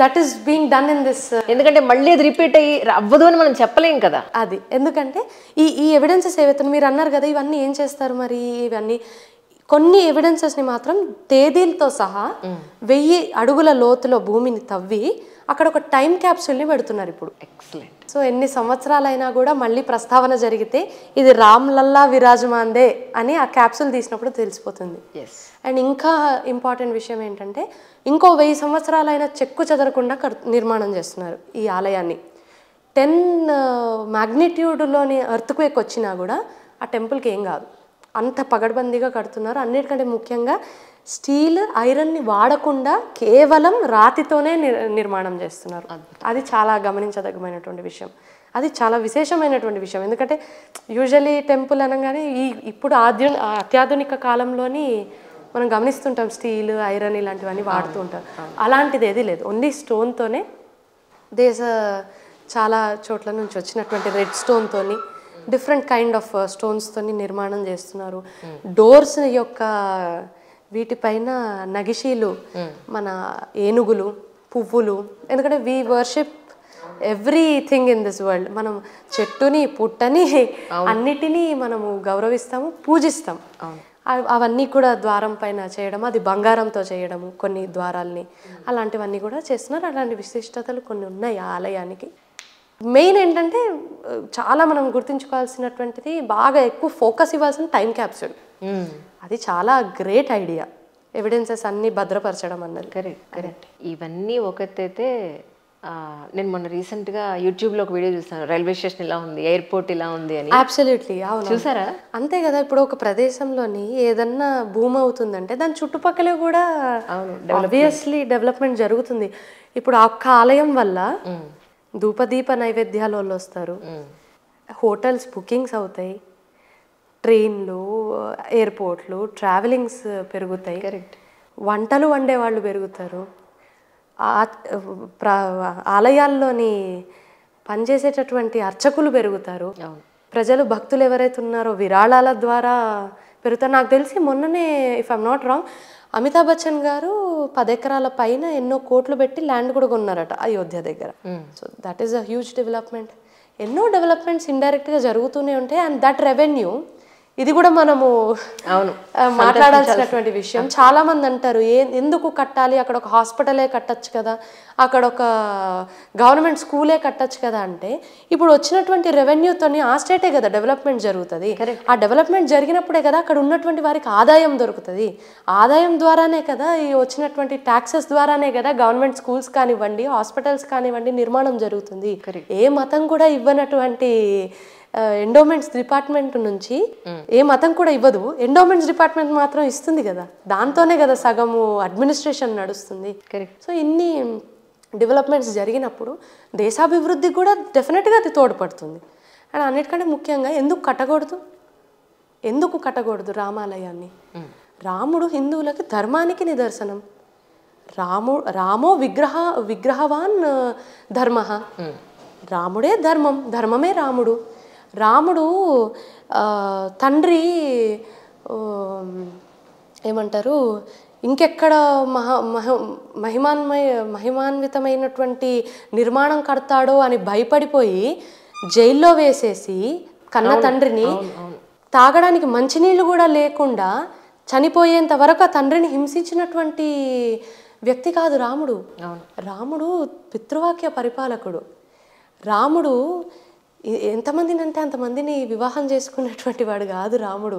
That is being done in this. ఎందుకంటే మళ్ళీ అది రిపీట్ అయ్యి అవ్వదు అని మనం చెప్పలేం కదా. అది ఎందుకంటే ఈ ఎవిడెన్సెస్ ఏవైతే మీరు అన్నారు కదా, ఇవన్నీ ఏం చేస్తారు మరి, ఇవన్నీ కొన్ని ఎవిడెన్సెస్ని మాత్రం తేదీలతో సహా 1000 అడుగుల లోతులో భూమిని తవ్వి అక్కడ ఒక టైం క్యాప్సూల్ని పెడుతున్నారు ఇప్పుడు. ఎక్సలెంట్. సో ఎన్ని సంవత్సరాలైనా కూడా మళ్ళీ ప్రస్తావన జరిగితే ఇది రామ్లల్లా విరాజమాందే అని ఆ క్యాప్సూల్ తీసినప్పుడు తెలిసిపోతుంది. అండ్ ఇంకా ఇంపార్టెంట్ విషయం ఏంటంటే ఇంకో 1000 సంవత్సరాలైనా చెక్కు చెదరకుండా నిర్మాణం చేస్తున్నారు ఈ ఆలయాన్ని. 10 మాగ్నిట్యూడ్లోని ఎర్త్క్వేక్ వచ్చినా కూడా ఆ టెంపుల్కి ఏం కాదు, అంత పగడ్బందీగా కడుతున్నారు. అన్నిటికంటే ముఖ్యంగా స్టీల్, ఐరన్ని వాడకుండా కేవలం రాతితోనే నిర్మాణం చేస్తున్నారు. అది చాలా గమనించదగ్గమైనటువంటి విషయం, అది చాలా విశేషమైనటువంటి విషయం. ఎందుకంటే యూజువలీ టెంపుల్ అనగానే ఇప్పుడు అత్యాధునిక కాలంలోని మనం గమనిస్తుంటాం స్టీల్, ఐరన్ ఇలాంటివన్నీ వాడుతూ ఉంటారు. అలాంటిది ఏది లేదు, ఓన్లీ స్టోన్తోనే చాలా చోట్ల నుంచి వచ్చినటువంటి రెడ్ స్టోన్తోని డిఫరెంట్ కైండ్ ఆఫ్ స్టోన్స్తోని నిర్మాణం చేస్తున్నారు. డోర్స్ యొక్క వీటిపైన నగిషీలు, మన ఏనుగులు, పువ్వులు, ఎందుకంటే we worship everything in this world. మనం చెట్టుని, పుట్టని, అన్నిటినీ మనము గౌరవిస్తాము, పూజిస్తాం. అవన్నీ కూడా ద్వారం పైన చేయడం, అది బంగారంతో చేయడము కొన్ని ద్వారాల్ని, అలాంటివన్నీ కూడా చేస్తున్నారు. అలాంటి విశిష్టతలు కొన్ని ఉన్నాయి ఆ ఆలయానికి. మెయిన్ ఏంటంటే చాలా మనం గుర్తుంచుకోవాల్సినటువంటిది, బాగా ఎక్కువ ఫోకస్ ఇవ్వాల్సిన టైం క్యాప్సూల్. అది చాలా గ్రేట్ ఐడియా, ఎవిడెన్సెస్ అన్ని భద్రపరచడం అన్నది. కరెక్ట్. ఇవన్నీ ఒకటైతే నేను మొన్న రీసెంట్గా యూట్యూబ్లో ఒక వీడియో చూసాను, రైల్వే స్టేషన్ ఇలా ఉంది, ఎయిర్పోర్ట్ ఇలా ఉంది అని. అబ్సల్యూట్లీ, అవును, చూసారా? అంతే కదా. ఇప్పుడు ఒక ప్రదేశంలోని ఏదన్నా భూమి అవుతుందంటే దాని చుట్టుపక్కల కూడా ఆబ్వియస్లీ డెవలప్మెంట్ జరుగుతుంది. ఇప్పుడు ఆ ఒక్క ఆలయం వల్ల ధూపదీప నైవేద్యాలు వాళ్ళు వస్తారు, హోటల్స్ బుకింగ్స్ అవుతాయి, ట్రైన్లు, ఎయిర్పోర్ట్లు, ట్రావెలింగ్స్ పెరుగుతాయి, కరెక్ట్, వంటలు వండే వాళ్ళు పెరుగుతారు, ఆలయాల్లోని పనిచేసేటటువంటి అర్చకులు పెరుగుతారు, ప్రజలు భక్తులు ఎవరైతే ఉన్నారో విరాళాల ద్వారా పెరుగుతారు. నాకు తెలిసి మొన్ననే, if I'm not wrong, Amitabh Bachchan గారు 10 ఎకరాల పైన ఎన్నో కోట్లు పెట్టి ల్యాండ్ కూడా కొన్నారట అయోధ్య దగ్గర. So that is a huge development. ఎన్నో డెవలప్మెంట్స్ ఇండైరెక్ట్గా జరుగుతూనే ఉంటాయి. అండ్ దట్ రెవెన్యూ ఇది కూడా మనము అవును మాట్లాడాల్సినటువంటి విషయం. చాలా మంది అంటారు ఎందుకు కట్టాలి, అక్కడ ఒక హాస్పిటలే కట్టచ్చు కదా, అక్కడ ఒక గవర్నమెంట్ స్కూలే కట్టచ్చు కదా అంటే, ఇప్పుడు వచ్చినటువంటి రెవెన్యూతోని ఆ స్టేటే కదా డెవలప్మెంట్ జరుగుతుంది. ఆ డెవలప్మెంట్ జరిగినప్పుడే కదా అక్కడ ఉన్నటువంటి వారికి ఆదాయం దొరుకుతుంది. ఆదాయం ద్వారానే కదా ఈ వచ్చినటువంటి ట్యాక్సెస్ ద్వారానే కదా గవర్నమెంట్ స్కూల్స్ కానివ్వండి, హాస్పిటల్స్ కానివ్వండి నిర్మాణం జరుగుతుంది. ఏ మతం కూడా ఇవ్వనటువంటి ఎండోమెంట్స్ డిపార్ట్మెంట్ నుంచి ఏ మతం కూడా ఇవ్వదు, ఎండోమెంట్స్ డిపార్ట్మెంట్ మాత్రం ఇస్తుంది కదా, దాంతోనే కదా సగము అడ్మినిస్ట్రేషన్ నడుస్తుంది. సో ఇన్ని డెవలప్మెంట్స్ జరిగినప్పుడు దేశాభివృద్ధి కూడా డెఫినెట్గా అది తోడ్పడుతుంది. అండ్ అన్నిటికంటే ముఖ్యంగా ఎందుకు కట్టకూడదు రామాలయాన్ని? రాముడు హిందువులకి ధర్మానికి నిదర్శనం. రామో విగ్రహవాన్ ధర్మ, రాముడే ధర్మం, ధర్మమే రాముడు. రాముడు తండ్రి ఏమంటారు ఇంకెక్కడ మహిమాన్వితమైనటువంటి నిర్మాణం కడతాడో అని భయపడిపోయి జైల్లో వేసేసి కన్న తండ్రిని తాగడానికి మంచినీళ్ళు కూడా లేకుండా చనిపోయేంత వరకు ఆ తండ్రిని హింసించినటువంటి వ్యక్తి కాదు రాముడు. రాముడు పితృవాక్య పరిపాలకుడు. రాముడు ఎంతమందిని అంటే అంతమందిని వివాహం చేసుకున్నటువంటి వాడు కాదు రాముడు.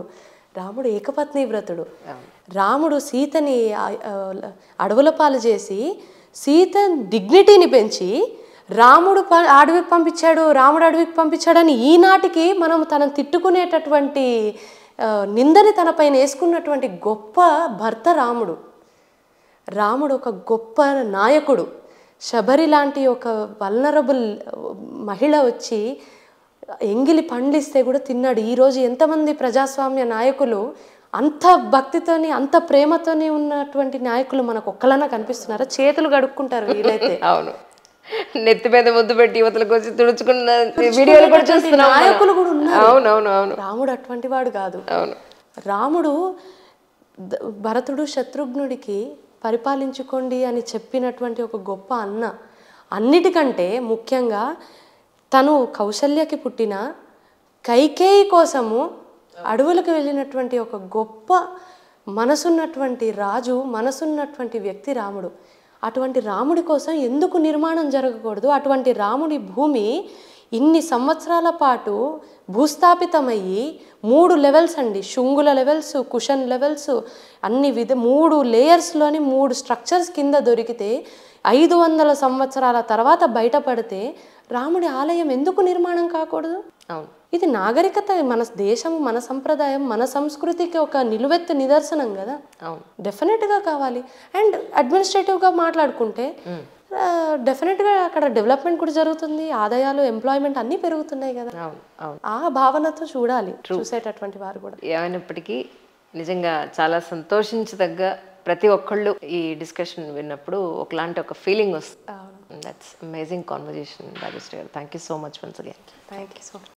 రాముడు ఏకపత్ని వ్రతుడు. రాముడు సీతని అడవుల పాలు చేసి సీత డిగ్నిటీని పెంచి రాముడు అడవికి పంపించాడని ఈనాటికి మనం తనను తిట్టుకునేటటువంటి నిందని తన పైన వేసుకున్నటువంటి గొప్ప భర్త రాముడు. రాముడు ఒక గొప్ప నాయకుడు. శబరి లాంటి ఒక వల్నరబుల్ మహిళ వచ్చి ఎంగిలి పండ్లిస్తే కూడా తిన్నాడు. ఈరోజు ఎంతమంది ప్రజాస్వామ్య నాయకులు అంత భక్తితోని అంత ప్రేమతోని ఉన్నటువంటి నాయకులు మనకు ఒక్కలన్నా కనిపిస్తున్నారా? చేతులు కడుక్కుంటారు వీలైతే. అవును, నెత్తి మీద ముద్దు పెట్టి యువతలకు వచ్చి తుడుచుకున్న వీడియోలు కూడా చూస్తున్నాం. నాయకులు కూడా ఉన్నారు. అవునవును. రాముడు అటువంటి వాడు కాదు. అవును, రాముడు భరతుడు శత్రుఘ్నుడికి పరిపాలించుకోండి అని చెప్పినటువంటి ఒక గొప్ప అన్న. అన్నిటికంటే ముఖ్యంగా తను కౌశల్యకి పుట్టిన కైకేయి కోసము అడవులకు వెళ్ళినటువంటి ఒక గొప్ప మనసున్నటువంటి రాజు, మనసున్నటువంటి వ్యక్తి రాముడు. అటువంటి రాముడి కోసం ఎందుకు నిర్మాణం జరగకూడదు? అటువంటి రాముడి భూమి ఇన్ని సంవత్సరాల పాటు భూస్థాపితమయ్యి 3 లెవెల్స్ అండి, శుంగుల లెవెల్స్, కుషన్ లెవెల్స్, అన్ని 3 లేయర్స్లోని 3 స్ట్రక్చర్స్ కింద దొరికితే 500 సంవత్సరాల తర్వాత బయటపడితే రాముడి ఆలయం ఎందుకు నిర్మాణం కాకూడదు? అవును, ఇది నాగరికత, మన దేశం, మన సంప్రదాయం, మన సంస్కృతికి ఒక నిలువెత్తు నిదర్శనం కదా. డెఫినెట్గా కావాలి. అండ్ అడ్మినిస్ట్రేటివ్గా మాట్లాడుకుంటే డెఫినెట్గా అక్కడ డెవలప్మెంట్ కూడా జరుగుతుంది, ఆదాయాలు, ఎంప్లాయ్మెంట్ అన్నీ పెరుగుతున్నాయి కదా. ఆ భావనతో చూడాలి చూసేటటువంటి వారు కూడా. ఏమైనప్పటికీ నిజంగా చాలా సంతోషించదగ్గ ప్రతి ఒక్కళ్ళు ఈ డిస్కషన్ విన్నప్పుడు ఒకలాంటి ఒక ఫీలింగ్ వస్తుంది. దట్స్ అమేజింగ్ కాన్వర్జేషన్ రాజశ్రీ గారు. Thank you so much once again. Thank you so much.